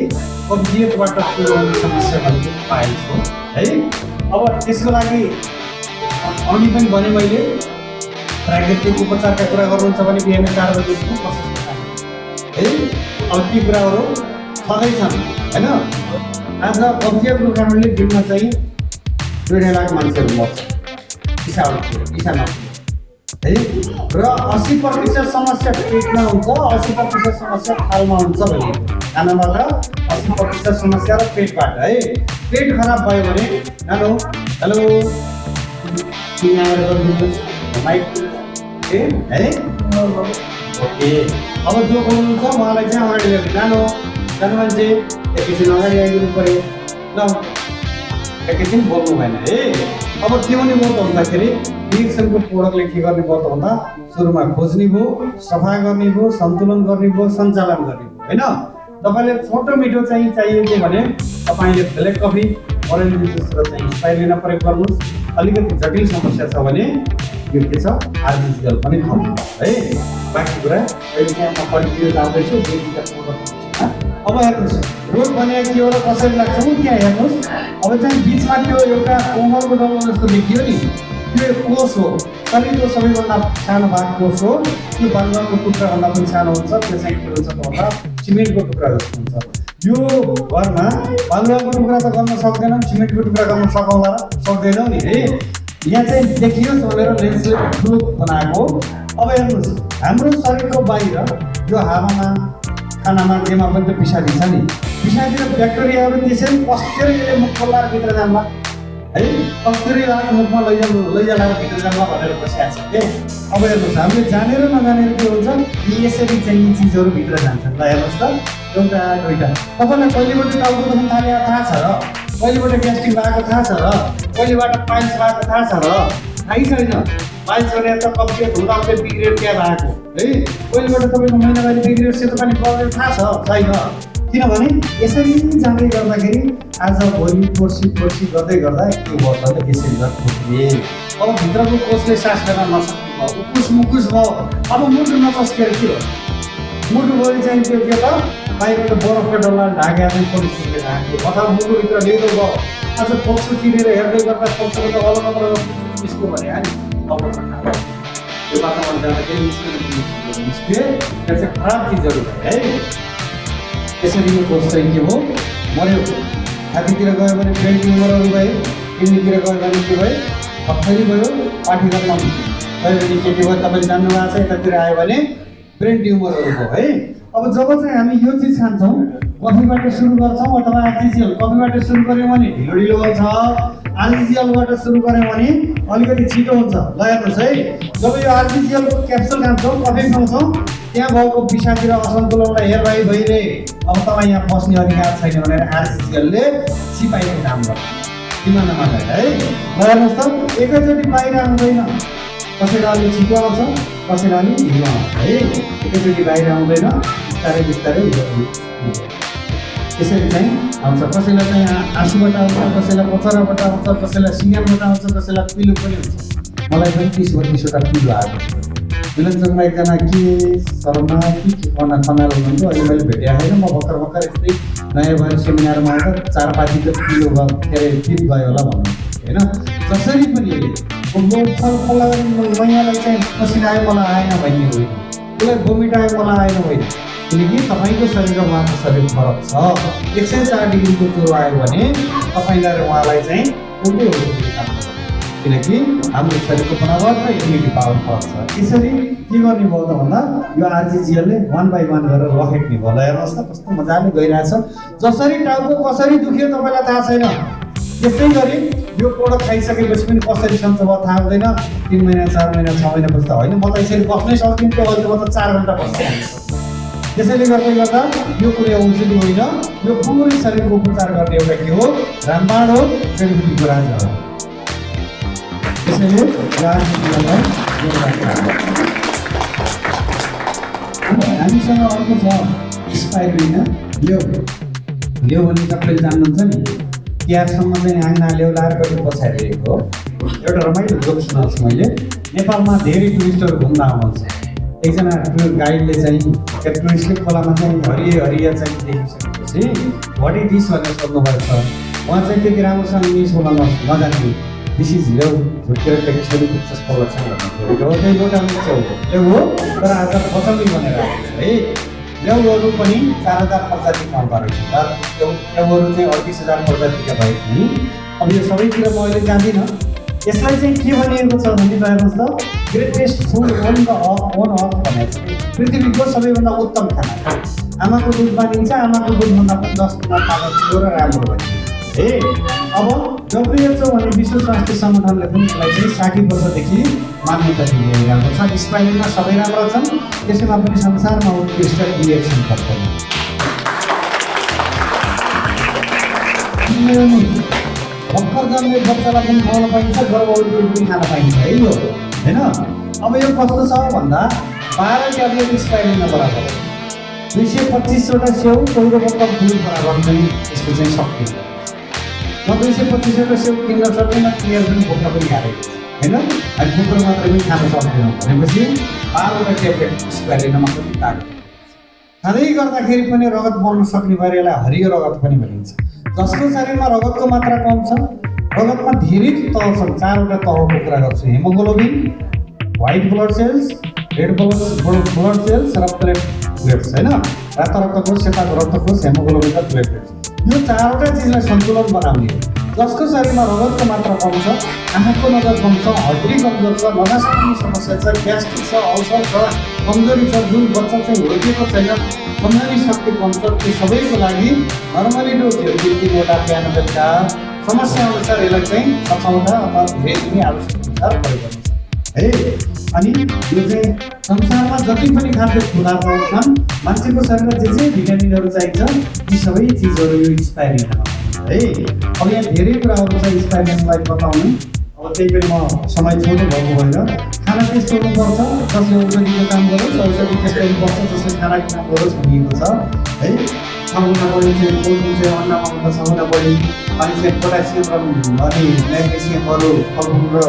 S2: कब्जियतबाट सुरु हुने समस्या भनेको पाइल्स हो है अब त्यसको लागि अघि पनि भने मैले प्राकृतिक उपचारका कुरा गर्नुहुन्छ भने बिहान 4 बजे उठ्नु प्रशस्त है अब ती कुराहरू छँदैछन् होइन आज कब्जियतको कारणले दिनमा चाहिँ 2.5 लाख मान्छेहरू मर्छ पिसा नपुग्छ है र 80% समस्या पेटमा हुन्छ 80% समस्या थालमा हुन्छ भने खानाबाट 80% समस्या र पेटबाट है पेट खराब भयो भने हेलो हेलो माइक है ओके अब जो बोल्नुहुन्छ उहाँलाई चाहिँ अगाडि लिएर जानु मान्छे एकैछिन अगाडि आइदिनु पऱ्यो ल एकैछिन बोल्नु भएन है अब के भने भयो त भन्दाखेरि डिएक्सएलको प्रोडक्टले के गर्ने भयो त भन्दा सुरुमा खोज्ने भयो सफा गर्ने भयो सन्तुलन गर्ने भयो सञ्चालन गर्ने भयो होइन तपाईँले छोटो मिठो चाहिँ चाहिएको भने तपाईँले ब्ल्याक कफी ओरेन्ज जुस र चाहिँ स्टाइल लिन प्रयोग गर्नुहोस् अलिकति जटिल समस्या छ भने यो के छ आरबिसिएल पनि खाउनुहोस् है बाँकी कुरा अहिले चाहिँ म परिचय जाँदैछु अब हेर्नुहोस् रोड बनाएको थियो र कसरी लाग्छ त्यहाँ हेर्नुहोस् अब चाहिँ बिचमा त्यो एउटा कोमलको डल्लो जस्तो देखियो नि त्यो कोष हो शरीरको सबैभन्दा सानो भाग कोष हो त्यो बालुवाको टुक्राभन्दा पनि सानो हुन्छ त्यो चाहिँ के हुन्छ भन्दा सिमेन्टको टुक्रा जस्तो हुन्छ यो घरमा बालुवाको टुक्रा त गर्न सक्दैनौँ सिमेन्टको टुक्रा गर्न सकौँला सक्दैनौँ नि है यहाँ चाहिँ देखियोस् भनेर लेन्सले ठुलो बनाएको अब हेर्नुहोस् हाम्रो शरीरको बाहिर यो हावामा खानामा जेमा पनि त पिसादी छ नि पिसादी र ब्याक्टेरियाहरू त्यसरी कस्तेर यसले मुख खोलाएर भित्र जान्ला है कस्तेर मुखमा लैजाएर भित्र जान्ला भनेर बसिएको छ के अब हेर्नुहोस् हामीले जानेर नजानेर के हुन्छ यसरी चाहिँ यी चिजहरू भित्र जान्छन् ल हेर्नुहोस् त एउटा दुईटा तपाईँलाई कहिलेबाट टाउको दुख्न थालेको थाहा छ र कहिलेबाट ग्यास्ट्रिक भएको थाहा छ र कहिलेबाट पाइल्स भएको थाहा छ र थाहै छैन पाइल्स भने त कब्जियत हुँदा हुँदै बिग्रेर क्या भएको है कहिलेबाट तपाईँको महिनावारी बिग्रेर सेतो पानी बगेर थाहा छ छैन किनभने यसरी जाँदै गर्दाखेरि आज भोलि पर्सि गर्दै गर्दा के भयो त यसरी गर्दै अब भित्रको कोषले सास गर्न नसक्ने भयो उकुस मुकुस भयो अब मुटु नचस्केर के हो मुटु भरि चाहिँ त्यो के त बाहिरबाट बरफको डल्ला ढाकेर चाहिँ पोलिसले ढाक्यो अथवा मुटुभित्र लेदो भयो आज फोक्सो चिरेर हेर्दै गर्दा फोक्सोको त अलग निस्क्यो भने हानि अब त्यो वातावरण जाँदाखेरि निस्क्यो त्यो चाहिँ खराब चिजहरू भयो है त्यसरी यो कोष चाहिँ के हो मऱ्यो छातीतिर गयो भने ब्रेन ट्युमरहरू भयो किडनीतिर गयो भने के भयो पत्थरी भयो पाठीगतमा गयो भने के भयो तपाईँले जान्नु भएको छ यतातिर आयो भने ब्रेन ट्युमरहरू भयो है अब जब चाहिँ हामी यो चिज खान्छौँ कफीबाट सुरु गर्छौँ अथवा आरजिसिएल कफीबाट सुरु गऱ्यौँ भने ढिलो हुन्छ आरजिसिएलबाट सुरु गऱ्यौँ भने अलिकति छिटो हुन्छ ल हेर्नुहोस् है जब यो आरजिसिएलको क्याप्सुल खान्छौँ कफी खाउँछौँ त्यहाँ भएको विषादी र असन्तुलनलाई हेरबाही भइरहे अब तपाईँ यहाँ बस्ने अधिकार छैन भनेर आरजिसिएलले सिपाहीको काम गर्छ सिमानामा गएर है ल हेर्नुहोस् त एकैचोटि बाहिर आउँदैन कसैलाई अलि छिटो आउँछ कसैलाई अलि ढिलो आउँछ है एकैचोटि बाहिर आउँदैन बिस्तारै त्यसरी चाहिँ आउँछ। कसैलाई चाहिँ आँसुबाट आउँछ, कसैलाई पचराबाट आउँछ, कसैलाई सिँगारबाट आउँछ, कसैलाई पिलो पनि हुन्छ। मलाई पनि 30-32वटा पिलो आएको थियो। मिलनचोकमा एकजना के शर्मा के खनाल हुनुहुन्थ्यो, अहिले मैले भेटेको छैन। म भर्खर यस्तै नयाँ भएर सेमिनारमा आउँदा 4-5 त पिलो भयो, के अरे पिट भयो होला भन्नुहुन्थ्यो होइन। जसरी पनि मैयालाई चाहिँ पसिना आयो मलाई आएन भन्ने होइन, उसलाई भोमिट आयो मलाई आएन होइन। किनकि तपाईँको शरीर र उहाँको शरीर फरक छ। 104 डिग्रीको ज्वरो आयो भने तपाईँलाई र उहाँलाई चाहिँ उल्टै हो, किनकि हाम्रो शरीरको बनावट र इम्युनिटी पावर फरक छ। यसरी के गर्ने भयो त भन्दा यो आरजिजिएलले 1 by 1 गरेर लखेट्ने भयो। ल हेर्नुहोस् त कस्तो मजाले गइरहेछ। जसरी टाउको कसरी दुख्यो तपाईँलाई थाहा छैन, त्यसै गरी यो प्रोडक्ट खाइसकेपछि पनि कसरी सन्चो भयो थाहा हुँदैन। 3 महिना 4 महिना 6 महिनापछि त होइन, म त यसरी बस्नै सक्दिनँ। त्यो अहिले म त 4 घन्टा बस्छु। त्यसैले गर्दा यो कुनै औषधि होइन, यो पुरै शरीरको उपचार गर्ने एउटा के हो, रामबाण हो, जडीबुटीको राजा हो। त्यसैले हामीसँग अर्को छ स्पाइरुलिना ल्याउ भने तपाईँले जान्नुहुन्छ नि, तिहारसम्म चाहिँ आङ्ना ल्याउ लाएर कति पछाडिरहेको हो। एउटा रमाइलो जोक सुनाउँछु मैले। नेपालमा धेरै टुरिस्टहरू घुम्न आउनुहुन्छ। एकजना टुर गाइडले चाहिँ टुरिस्टको खोलामा चाहिँ हरिया चाहिँ देखिसकेपछि वाट इज दिस भनेर सोध्नुभएको छ। उहाँ चाहिँ त्यति राम्रोसँग इङ्ग्लिस बोल्न नजान्थ्यो। दिस इज ल्याउ झुकेर टेक्निकली सक्सेसफुल छ भन्नुभयो। त्यही एउटा ल्याउ हो, तर आज बचाउने भनेर आएको छ है। ल्याउहरू पनि 4000 प्रजातिका आउँदो रहेछ। ल्याउहरू चाहिँ 38,000 प्रजातिका भए पनि अब यो सबैतिर म अहिले जाँदिनँ। यसलाई चाहिँ के भनिएको छ भने हेर्नुहोस् त, ग्रेटेस्ट फुड अन अर्थ भनेको छ। पृथ्वीको सबैभन्दा उत्तम खाना आमाको दुध मानिन्छ। आमाको दुधभन्दा पनि 10 गुणा तागतको र राम्रो भनिन्छ है। अब WHO भन्ने विश्व स्वास्थ्य सङ्गठनले पनि यसलाई चाहिँ 60 वर्षदेखि मान्यता दिइरहेको छ। स्पाइरुलिना सबै राम्रो छन्, त्यसैमा पनि संसारमा उत्कृष्ट रिएक्सन फर्कन भर्खर जन्मे बच्चालाई पनि खान पाइन्छ, गर्भवतीले पनि खान पाइन्छ है यो होइन। अब यो कस्तो छ भन्दा 12 ट्याब्लेट स्पाइरुलिना बराबर 225वटा स्याउ 14 बोतल दुध बराबर चाहिँ यसको चाहिँ शक्ति। म 225वटा स्याउ किन्न सक्दैन, क्लियर पनि बोक्न पनि गाह्रो होइन। अनि कुकुर मात्रै पनि खान सक्दैनौँ भनेपछि 12वटा ट्याब्लेट स्पाइरुलिनामा पनि तागत खाँदै गर्दाखेरि पनि रगत बढ्न सक्ने भएर यसलाई हरियो रगत पनि भनिन्छ। जसको शरीरमा रगतको मात्रा कम छ, रगतमा धेरै तह छन्, 4वटा तहको कुरा गर्छु। Haemoglobin, white blood cells, red blood cells र प्लेटलेट्स होइन। रातो रक्तकोष, सेता रक्तकोष, हेमोग्लोबिन र प्लेटलेट्स, यो 4वटा चिजलाई सन्तुलन बनाउने। जसको शरीरमा रगतको मात्रा कम छ, आँखाको नजर कम छ, हड्डी कमजोर छ, नसासम्बन्धी समस्या छ, ग्यास्ट्रिक छ, अल्सर छ, कमजोरी छ, जुन बच्चा चाहिँ हुर्किएको छैन, सम्झने शक्ति कम छ, त्यो सबैको लागि नर्मली डोज 3वटा बिहान बेलुका समस्या अनुसार यसलाई चाहिँ 6वटा अथवा धेरै पनि आवश्यक अनुसार प्रयोग गर्नु है। अनि यो चाहिँ संसारमा जति पनि खाद्य पदार्थहरू छन्, मान्छेको शरीरमा जे भिटामिनहरू चाहिन्छ, ती सबै चिजहरू यो स्पाइरुलिनामा है। अब यहाँ धेरै कुराहरू छ स्पाइरुलिनालाई बताउनु। अब त्यही पनि म समय छोटो भएको भएर खाना टेस्ट गर्नुपर्छ, जसले औषधिको काम गरोस्, औषधि टेस्ट गर्नुपर्छ, जसले खानाको काम गरोस् भनिएको छ है। 6 बढी चाहिँ प्रोटिन चाहिँ अन्नमा भन्दा 6 बढी, अनि चाहिँ पोटासियम र अनि म्याग्नेसियमहरू फलफुल र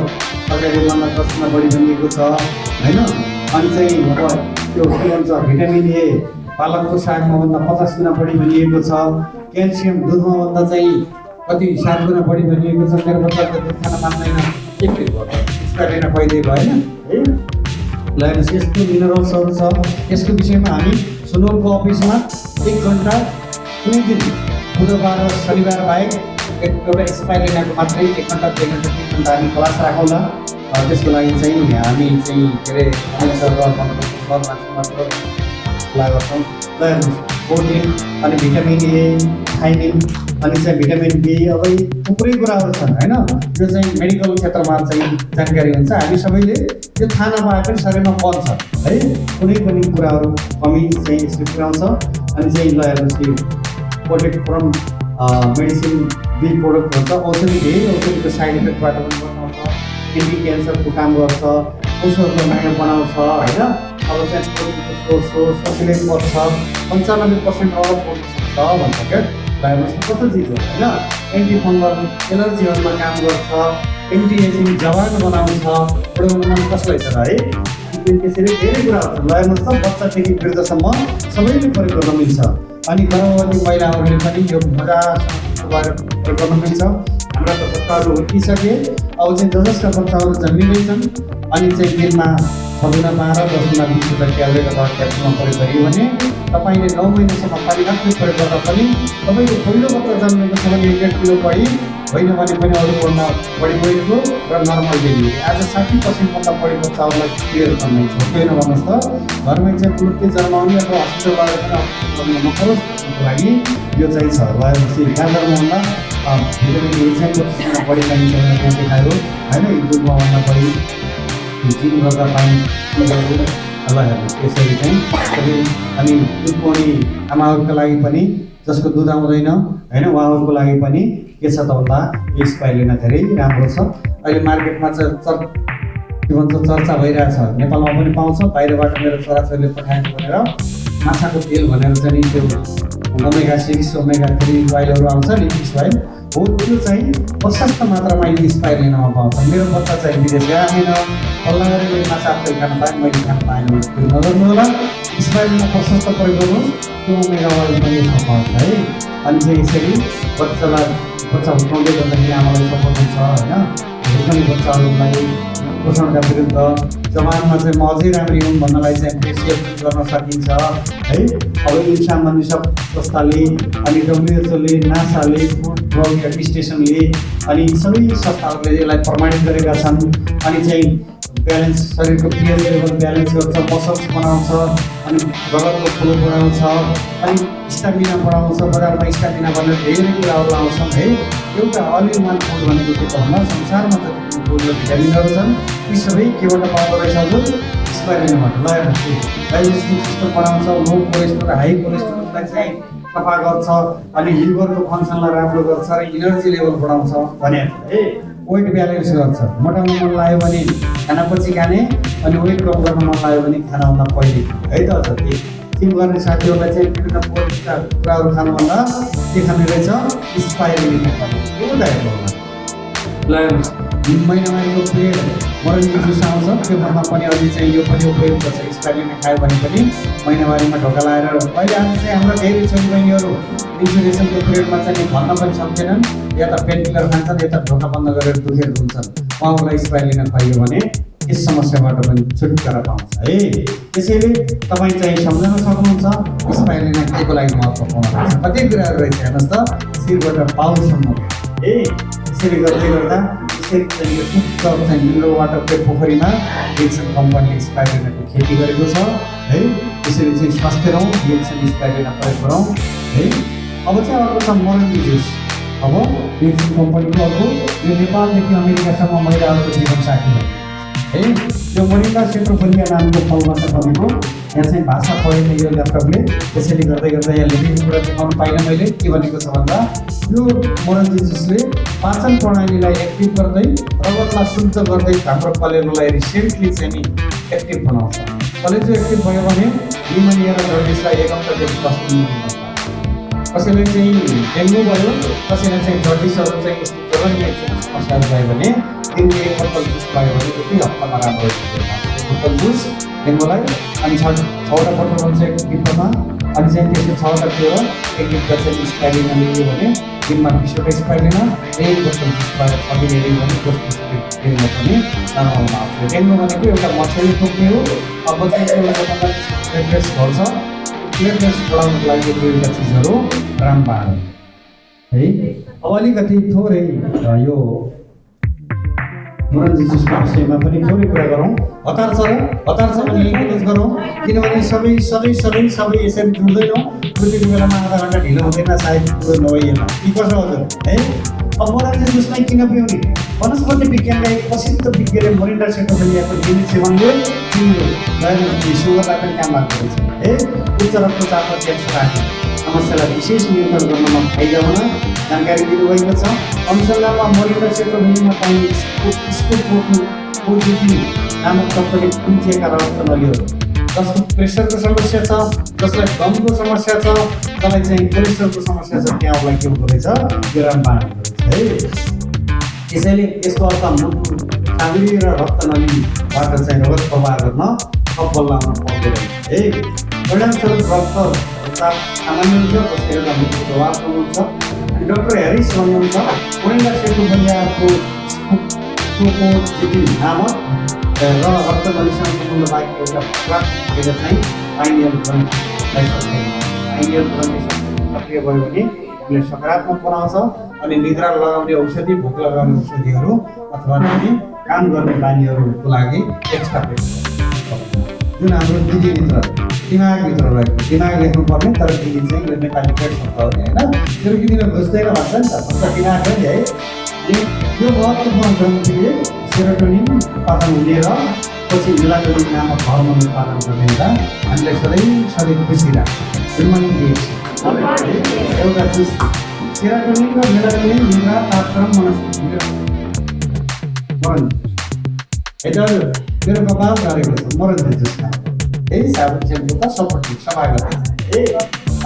S2: तरकारीमा 10 बढी भनिएको छ होइन। अनि चाहिँ अब त्यो के भन्छ भिटामिन ए पालकको सागमा भन्दा 50 गुणा बढी भनिएको छ। क्याल्सियम दुधमा भन्दा चाहिँ कति 7 गुणा बढी भनिएको छ। मेरो बच्चाले दुध खान मान्दैन, के भयो स्पाइरुलिना पाइदिए भएन है। ल हेर्नुहोस् यस्तो मिनरल्सहरू छ। यसको विषयमा हामी सुनोलको अफिसमा 1 घन्टा कुनै दिन बुधबार र शनिबार बाहेक एउटा स्पाइरुलिनाको मात्रै 1 घन्टा 2 घन्टा 3 घन्टा हामी क्लास राखौँला। त्यसको लागि चाहिँ हामी चाहिँ के अरे मात्र गर्छौँ। ल हेर्नुहोस् प्रोटिन अनि भिटामिन ए, थाइमिन अनि चाहिँ भिटामिन बी, अब थुप्रै कुराहरू छन् होइन। यो चाहिँ मेडिकल क्षेत्रमा चाहिँ जानकारी हुन्छ। हामी सबैले त्यो थाहा नपाए पनि शरीरमा बन्छ है। कुनै पनि कुराहरू कमी चाहिँ यसले पुऱ्याउँछ। अनि चाहिँ ल हेर्नुहोस् कि protect from medicine by product भन्छ। औषधि धेरै औषधिको साइड इफेक्टबाट पनि बचाउँछ, एन्टी क्यान्सरको काम गर्छ, औषधको नयाँ बनाउँछ होइन। अब चाहिँ प्रोटिनको सोर्स हो, सजिलै पर्छ, 95% रगत बढ्न सक्छ। छ भन्छ क्या बायोमास कस्तो चिज हो होइन एन्टी फङ्गल एलर्जीहरूमा काम गर्छ एन्टी एजिङ जवान बनाउँछ एउटा मन कसलाई छ र है त्यसरी धेरै कुराहरू छ बायोमास त बच्चादेखि वृद्धसम्म सबैले प्रयोग गर्न मिल्छ अनि गर्भवती महिलाहरूले पनि यो मजासँग भएर प्रयोग गर्न मिल्छ हाम्रा त बच्चाहरू हुर्किसके अब चाहिँ जसका बच्चाहरू जन्मिँदैछन् अनि चाहिँ दिनमा 6 दुना 12 10 दुना 20 ट्याब्लेट अथवा क्याप्सुलमा प्रयोग गरियो भने तपाईँले 9 महिनासम्म पानी मात्रै प्रयोग गर्दा पनि तपाईँको पहिलो बच्चा जन्मेको छ भने 1.5 किलो बढी होइन भने पनि अरूभन्दा बढी गएको र नर्मल डेलिभरी आज 60% भन्दा बढी बच्चाहरूलाई क्लियर जन्माइन्छ किन भन्नुहोस् त घरमै चाहिँ तुरुन्तै जन्माउने अथवा हस्पिटल लगेर अपरेसन नपरोस् त्यसको लागि यो चाहिँ छ भएपछि कहाँ जन्माउँदा भिटामिन ए चाहिँ 25 बढी चाहिन्छ भनेर त्यहाँ देखायो होइन यो दुधमा भन्दा बढी जिम गर्दा पानी चिजहरू ल हेर्नुहोस् यसरी चाहिँ सबै अनि दुध पाउने आमाहरूको लागि पनि जसको दुध आउँदैन होइन उहाँहरूको लागि पनि के छ त भन्दा यो स्पाइरुलिना धेरै राम्रो छ अहिले मार्केटमा चाहिँ के भन्छ चर्चा भइरहेछ नेपालमा पनि पाउँछ बाहिरबाट मेरो छोराछोरीले पठाएको भनेर माछाको तेल भनेर चाहिँ त्यो ओमेगा 6 ओमेगा 3 ओइलहरू आउँछ नि फिस ओइल हो त्यो चाहिँ प्रशस्त मात्रामा यो स्पाइरुलिनामा पाउँछ मेरो बच्चा चाहिँ विदेश गएन कल्ला गरेर मैले माछा आफै खान पाएँ मैले खान पाएन त्यो नगर्नु होला स्पाइरुलिना प्रशस्त प्रयोग गर्नुहोस् त्यो ओमेगा ओइल पनि यसमा पाउँछ है अनि चाहिँ यसरी बच्चा हुर्काउँदै गर्दाखेरि आमालाई सपोर्ट हुन्छ होइन हुर्काउने बच्चाहरूलाई पोषणका विरुद्ध जवानमा चाहिँ म अझै राम्री हुन् भन्नलाई चाहिँ फेसियल गर्न सकिन्छ है अब यो सामान्य सब संस्थाले अनि डब्लुएचओले नासाले फुड ड्रग एडमिनिस्ट्रेसनले अनि सबै संस्थाहरूले यसलाई प्रमाणित गरेका छन् अनि चाहिँ ब्यालेन्स शरीरको पिएच लेभल ब्यालेन्स गर्छ मसल्स बनाउँछ अनि रगतको फ्लो बढाउँछ अनि स्टामिना बढाउँछ बजारमा स्टामिना भनेर धेरै कुराहरू आउँछन् है एउटा अल इन वान फुड भनेको के त भन्दा संसारमा जति फुड र भिटामिनहरू छन् ती सबै केबाट पाउँदो रहेछ हजुर स्पाइरुलिनाबाट ल हेर्नुहोस् डाइजेस्टिभ सिस्टम बढाउँछ लो कोलेस्ट्रोल हाई कोलेस्ट्रोललाई चाहिँ सफा गर्छ अनि लिभरको फङ्सनलाई राम्रो गर्छ र इनर्जी लेभल बढाउँछ भने है वेट ब्यालेन्स गर्छ मोटाउन मन लाग्यो भने खानापछि खाने अनि वेट कम गर्न मन लाग्यो भने खानाभन्दा पहिले है त हजुर के जिम गर्ने साथीहरूलाई चाहिँ विभिन्न पौष्टिक कुराहरू खानुभन्दा के खाने रहेछ स्पाइरुलिना खाने एउटा हेर्नु महिनावारीको पिरियड मरनी जुस आउँछ त्यो भन्दा पनि अझै चाहिँ यो पनि उपयोग गर्छ स्पाइरुलिना खायो भने पनि महिनावारीमा ढोका लगाएर अहिले आज चाहिँ हाम्रो धेरै छोरीबहिनीहरू इन्सुरेसनको पिरियडमा चाहिँ भन्न पनि सक्दैनन् या त पेन किलर खान्छन् या त ढोका बन्द गरेर दुखेर हुन्छन् उहाँहरूलाई स्पाइरुलिना खुवाइयो भने यस समस्याबाट पनि छुटकारा पाउँछ है त्यसैले तपाईँ चाहिँ सम्झन सक्नुहुन्छ स्पाइरुलिना केको लागि महत्त्वपूर्ण रहेछ कति कुराहरू रहेछ हेर्नुहोस् त शिरबाट पाउसम्म है त्यसरी गर्दै गर्दा त्यसरी चाहिँ यो शुद्ध चाहिँ मिनरल वाटरको पोखरीमा विल्सन कम्पनीले स्पाइरुलिनाको खेती गरेको छ है त्यसरी चाहिँ स्वास्थ्य रहौँ विल्सन स्पाइरुलिना प्रयोग गरौँ है अब चाहिँ अर्को छ मोरङ्गी जुस अब विल्सन कम्पनीको अर्को यो नेपालदेखि अमेरिकासम्म महिलाहरूको जीवन साथी भयो है यो मोरिङ्गा सेट्रोफोलिया नामको फलबाट बनेको यहाँ चाहिँ भाषा पढेन यो ल्यापटपले त्यसैले गर्दै गर्दा यहाँ लेखेको कुरा देखाउनु पाइनँ मैले के भनेको छ भन्दा यो मोरङ्गी जुसले पाचन प्रणालीलाई एक्टिभ गर्दै रगतलाई शुद्ध गर्दै हाम्रो कलेजोलाई रिसेन्टली चाहिँ नि एक्टिभ बनाउँछ कलेजो एक्टिभ भयो भने निमोनिया र जन्डिसलाई 1 हप्तादेखि बस्नु कसैले चाहिँ डेङ्गु भयो कसैले चाहिँ जन्डिसहरू चाहिँ जगन्य समस्याहरू भयो भने दिनको 1 बोतल जुस पायो भने 2 हप्तामा राम्रो हुन्छ बोतल जुस डेङ्गुलाई अनि 6वटा बोतल हुन्छ 1 डिब्बामा अनि चाहिँ त्यसको 6वटा थियो 1 डिब्बा चाहिँ स्पाइरुलिना लियो भने दिनमा 20वटा स्पाइरुलिना 1 बोतल जुस पाएर 6 दिन हेऱ्यो भने 10 दिनमा पनि नर्मलमा आउँछ डेङ्गु भनेको एउटा मच्छरले टोक्ने हो अब चाहिँ एउटा प्लेटलेट्स गर्छ प्लेटलेट्स बढाउनको लागि दुईवटा चिजहरू रामबाण है अब अलिकति थोरै यो मोरङ्गी जुसको विषयमा पनि थोरै कुरा गरौँ हतार छ भने इन्करेज गरौँ किनभने सबै यसरी जुड्दैनौँ त्यति बेलामा आधा घन्टा ढिलो हुँदैन सायद कुरो नभइएन के कसो हजुर है अब मोरङ्गी जुसलाई किन पिउने वनस्पति विज्ञानका एक प्रसिद्ध विज्ञले मोरिन्डा सेट्रोफोलियाको जीवित सेवनले डायबिटिज सुगरलाई पनि काम लाग्दो रहेछ है उच्च रक्तचाप र क्यान्सर आदि समस्यालाई विशेष नियन्त्रण गर्नमा फाइदा हुन जानकारी दिनुभएको छ अनुसन्धानमा मोरिन्डा सेट्रोफोलियामा पाइने स्कोपोजुटी नामक तत्त्वले कुन्चिएका रक्त नलीहरू जसको प्रेसरको समस्या छ, जसलाई दमको समस्या छ, जसलाई चाहिँ कोलेस्ट्रोलको समस्या छ, त्यहाँलाई के हुँदो रहेछ, यो रामबाण हुँदो रहेछ है। त्यसैले यसको अर्थ मुटु साँगुरी र रक्त नलीबाट चाहिँ रगत प्रवाह गर्न कब्बल लाउन पर्दो रहेछ है। परिणामस्वरूप रक्तचाप सामान्य हुन्छ, जसले गर्दा मुटुको दबाव कम हुन्छ। अनि डाक्टर हेरिस भन्नुहुन्छ ओरेन्डा सेटो परिवारको स्कोपोजिटिभ नामक र रक्त नलीसँग सम्बन्ध भएको एउटा प्रक्रिया चाहिँ पाइनियल ग्रन्थीलाई सक्रिय भयो भने यसले सकारात्मक बनाउँछ अनि निद्रा लगाउने औषधि, भोक लगाउने औषधिहरू अथवा चाहिँ काम गर्ने बानीहरूको लागि एक्स्ट्रा पेट जुन हाम्रो दिदीभित्र दिमागभित्र रहेको दिमाग लेख्नुपर्ने तर दिदी चाहिँ यो नेपाली पेट शब्द हो होइन, त्यो दिदीले घुस्दैन भन्छ नि त, भन्छ दिमाग हो नि है। अनि यो महत्त्वपूर्ण ग्रन्थीले सेरोटोनिन उत्पादन हुने र पछि मेलाटोनिन नामक हर्मोन उत्पादन गर्ने हुँदा हामीलाई सधैँ खुसी राख्छ। एउटा चिज सेरोटोनिन र मेलाटोनिन निद्रा, तापक्रम, मनस्थिति मेरो कपाल गरेको छ मरण जुस यही साबुन सेम्पू त सबै सफा गर्छ।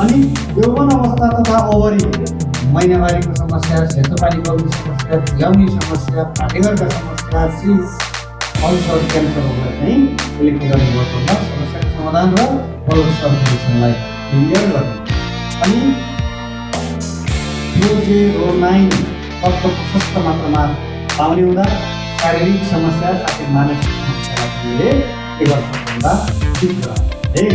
S2: अनि यौवन अवस्था तथा ओभरी महिनावारीको समस्या, सेतो पानी बग्ने समस्या, ल्याउने समस्या, फाटेगरका समस्या, सिज अल्सर, क्यान्सरहरूलाई चाहिँ उसले के गर्ने गर्छ समस्याको समाधान र बल्ल सल्युसनलाई क्लियर गर्ने। अनि प्रोजेरोनाइन तत्त्व प्रशस्त मात्रामा पाउने हुँदा शारीरिक समस्या साथै मानसिक समस्यालाई के गर्छ भन्दा ठिक छ है।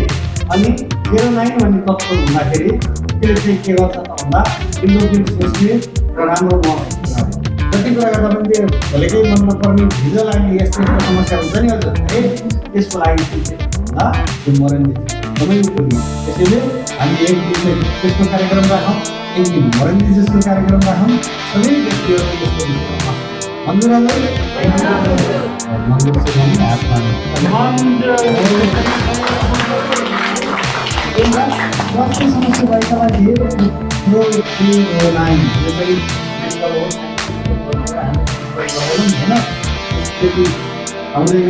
S2: अनि सेरोनाइन भन्ने तत्त्व हुँदाखेरि त्यसले चाहिँ के गर्छ त भन्दा इन्डोक्रिन सिस्टम र राम्रो महसुस गर्ने। जति कुरा गर्दा पनि त्यो भोलिकै मन नपर्ने भिजो लाग्ने यस्तो समस्या हुन्छ नि हजुर है, त्यसको लागि चाहिँ भन्दा त्यो मरण एकदमै उपयोगी। त्यसैले हामी एक दिन चाहिँ त्यसको कार्यक्रम राखौँ, एक दिन मरण जसको कार्यक्रम राखौँ, सबै व्यक्तिहरू त्यसको विषयमा हजुरहरूलाई हातमा स्वास्थ्य समस्या भएकालाई धेरै प्रोजेरोनाइन यो चाहिँ मेडिकल हो होइन, त्यति आउँदैन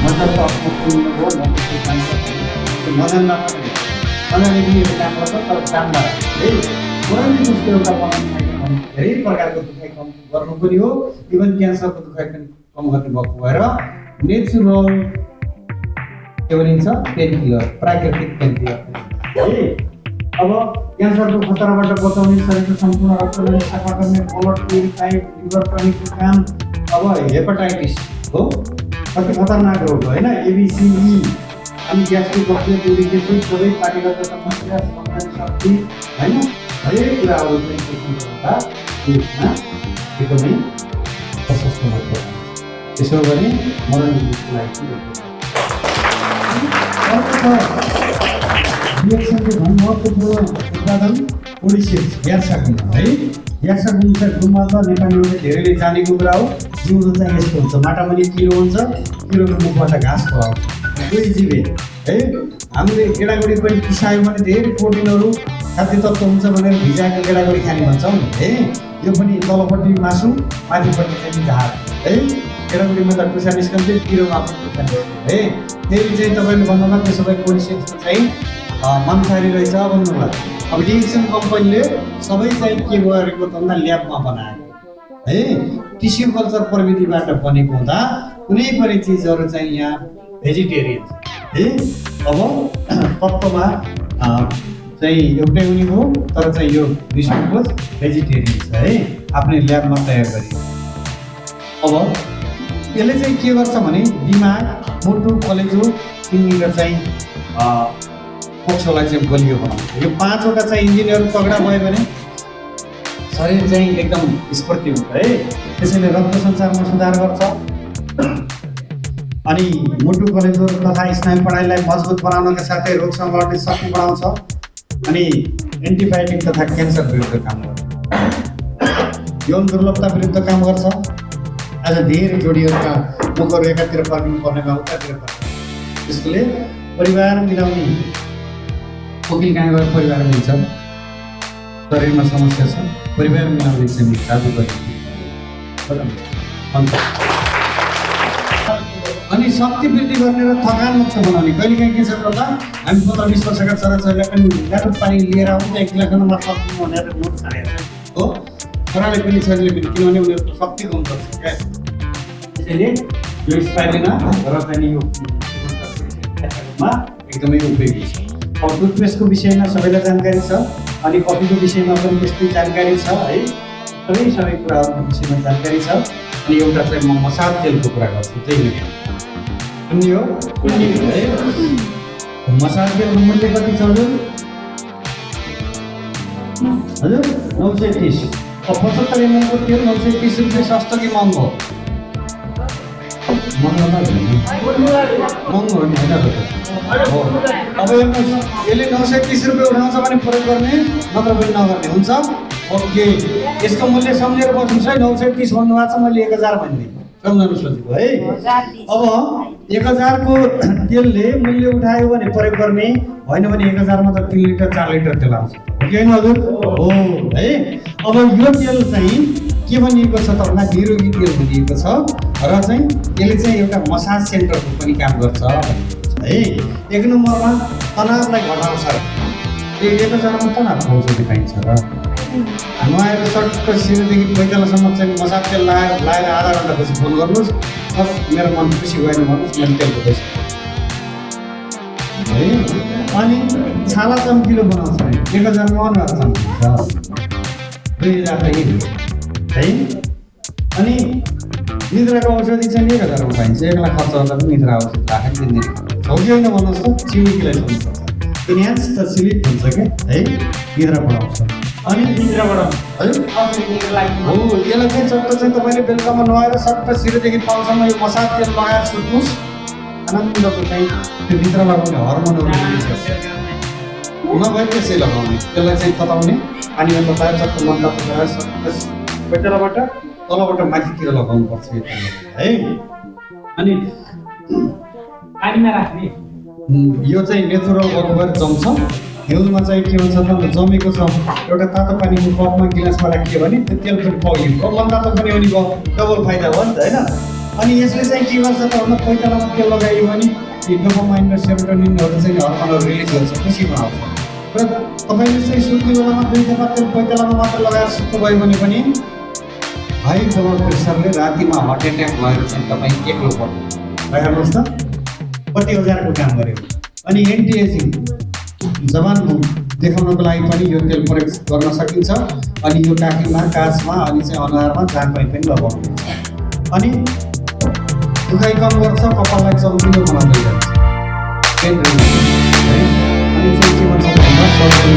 S2: मजाको आफ्नो पुण्य हो मजामा मजाले पनि यो काम गर्छ तर काममा है मरण जस्तो एउटा धेरै प्रकारको दुखाइ कम गर्नु पनि हो, इभन क्यान्सरको दुखाइ पनि कम गर्ने भएको भएर नेचुरल के भनिन्छ पेन किलर, प्राकृतिक पेन किलर है। अब क्यान्सरको खतराबाट बचाउने, शरीरको सम्पूर्ण रक्तलाई सफा गर्ने, ब्लड प्युरिफाई, लिभर टनिकको काम। अब हेपाटाइटिस हो कति खतरनाक रोग हो होइन, एबिसिई अनि ग्यास्ट्रिक बक्टेरिया इरिटेसन, सबै पार्टीगत समस्या, शक्ति होइन, हरेक कुराहरू चाहिँ त्यसमा एकदमै प्रशस्त महत्त्व छ। त्यसो गरी मरण जुसको लागि रिएक्सनको झन् महत्त्वपूर्ण उत्पादन पोलिसेप्स ग्यार्साकुन है। ग्यार्साकुन चाहिँ गुम्बामा नेपालीहरूले धेरैले जानेको कुरा हो। जिउँदो चाहिँ यस्तो हुन्छ, माटामुनि किलो हुन्छ, किलोको मुखबाट घाँस खुवाउँछ, दुई जीवे है। हामीले गेडागुडी पनि पिसायो भने धेरै प्रोटिनहरू खाद्य तत्त्व हुन्छ भनेर भिजाएको गेडागुडी खाने भन्छौँ नि है। यो पनि तलपट्टि मासु, माथिपट्टि चाहिँ झार है। गेडागुडीमा त टुसा निस्कन्थ्यो, किलोमा पनि टुसा निस्कन्थ्यो है। फेरि चाहिँ तपाईँले भन्नुभयो त्यसो भए पोलिसेप्सको चाहिँ मनसारी रहेछ भन्नुभयो। अब डिएक्सन कम्पनीले सबै चाहिँ के गरेको त भन्दा ल्याबमा बनाएको है, टिस्यु कल्चर प्रविधिबाट बनेको हुँदा कुनै पनि चिजहरू चाहिँ यहाँ भेजिटेरियन है। अब तत्त्वमा चाहिँ एउटै हुने हो तर चाहिँ यो विश्वको भेजिटेरियन छ है, आफ्नै ल्याबमा तयार गरियो। अब यसले चाहिँ के गर्छ भने दिमाग, मुटु, कलेजो यिनीहरू चाहिँ फोक्सोलाई चाहिँ बलियो बनाउँछ। यो पाँचवटा चाहिँ इन्जिनियरहरू तगडा भयो भने शरीर चाहिँ एकदम स्फूर्ति हुन्छ है। त्यसैले रक्त सञ्चारमा सुधार गर्छ अनि मुटु, कलेजो तथा स्नायु प्रणालीलाई मजबुत बनाउनका साथै रोगसँग लड्ने शक्ति बढाउँछ अनि एन्टिबायोटिक तथा क्यान्सर विरुद्ध काम गर्छ, यौन दुर्लभता विरुद्ध काम गर्छ। आज धेरै जोडीहरूका मुखहरू एकातिर फर्किनु पर्नेमा उतातिर पर्छ। त्यसले परिवार मिलाउने वकिल कहाँ गएर परिवार मिल्छ, शरीरमा समस्या छ, परिवार मिलाउने चाहिँ काबु गर्ने अनि शक्ति वृद्धि गर्ने र थकान मुक्त बनाउने। कहिलेकाहीँ के छ भन्दा हामी 15-20 वर्षका छोराछोरीलाई पनि ल्याटो पानी लिएर आउँछ 1 लेखनमा सक्नु भनेर नोट छाडेको छ हो, छोराले पनि छोरीले पनि, किनभने उनीहरूको शक्ति कमजोर छ क्या। त्यसैले यो स्पाइरुलिना र चाहिँ यो एकदमै उपयोगी छ। अब टुथपेस्टको विषयमा सबैलाई जानकारी छ, अनि कफीको विषयमा पनि त्यस्तै जानकारी छ है, सबै कुराहरूको विषयमा जानकारी छ। अनि एउटा चाहिँ म मसाज तेलको कुरा गर्छु, त्यही हो कुन्नी हो है। मसाज तेलको मूल्य कति छ हजुर? 930। अब 75 ml को तेल 930 रुपियाँ, सस्तो कि महँगो? महँगो त महँगो हो नि होइन हो। अब यसले 930 रुपियाँ उठाउँछ भने प्रयोग गर्ने, नत्र पनि नगर्ने हुन्छ। ओके, यसको मूल्य सम्झेर बस्नुहोस् है। 930 भन्नुभएको छ, मैले 1000 भनिदिएँ, सम्झनु सोचेको है। अब 1000 को तेलले मूल्य उठायो भने प्रयोग गर्ने, होइन भने 1000 मा त 3 लिटर 4 लिटर तेल आउँछ हो कि होइन हजुर? हो है। अब यो तेल चाहिँ के भनिएको छ त भन्दा निरोगी तेल भनिएको छ, र चाहिँ यसले चाहिँ एउटा मसाज सेन्टरको पनि काम गर्छ है। 1 नम्बरमा तनावलाई घटाउँछ। यो 1000 मा तनावको औषधि पाइन्छ र नुहाएर सटक्क शिरदेखि पैतालासम्म चाहिँ मसाज तेल लाएर आधा घन्टापछि फोन गर्नुहोस्, मेरो मन खुसी भएन भन्नुहोस्, मैले तेलको पैसा है। अनि छाला चम्किलो बनाउँछ नि, 1000 मा अनुहार चम्किन्छ, 2000 त यही हो है। अनि निद्राको औषधि चाहिँ 1000 मा पाइन्छ, 1 लाख खर्च गर्दा पनि निद्रा औषधि राखेर 3 दिन हो कि होइन भन्नुहोस् त? छिमेकीलाई सोध्नुपर्छ, इन्हान्स त स्लिप हुन्छ क्या है, निद्रा बढाउँछ। अनि निद्रा बढाउँछ है हो। यसलाई चाहिँ चट्ट चाहिँ तपाईँले बेलुकामा नुहाएर सट्ट शिरदेखि पाउसम्म यो मसाज तेल लगाएर सुत्नुहोस्, आनन्दको चाहिँ त्यो निद्रा लगाउने हर्मोनहरू रिलिज गर्छ। नभए त्यसै लगाउने, त्यसलाई चाहिँ तताउने, पानीमा तताएर सट्ट मन तताएर सट्ट पैतालाबाट तलबाट माथितिर लगाउनुपर्छ यो तेल है। अनि पानीमा राख्ने यो चाहिँ नेचुरल अखबार जम्छ। हिउँदमा चाहिँ के हुन्छ त जमेको छ, एउटा तातो पानीको कपमा गिलासमा राखियो भने त्यो तेल पनि पाइयो, मन तातो पनि हुने भयो, डबल फाइदा भयो नि त होइन। अनि यसले चाहिँ के गर्छ त भन्दा पैतालामा तेल लगायो भने डोपामाइन र सेरोटोनिनहरू चाहिँ हर्मोनहरू रिलिज गर्छ, खुसी बनाउँछ। र तपाईँले चाहिँ सुत्ने बेलामा 2 थोपा तेल पैतालामा मात्र लगाएर सुत्नुभयो भने पनि हाई ब्लड प्रेसरले रातिमा हार्ट एट्याक भएर चाहिँ तपाईँ एक्लो पर्नु हेर्नुहोस् त कति हजारको काम गर्यो। अनि एन्टी एजिङ जवान देखाउनको लागि पनि यो तेल प्रयोग गर्न सकिन्छ। अनि यो टाँकीमा, काँचमा, अनि चाहिँ अनुहारमा जहाँ कहीँ पनि लगाउनुहुन्छ। अनि दुखाइ कम गर्छ, कपाललाई चम्किलो बनाउँदै जान्छ, पेन रिलिफ है। अनि चाहिँ के भन्छ भन्दा सर्दीको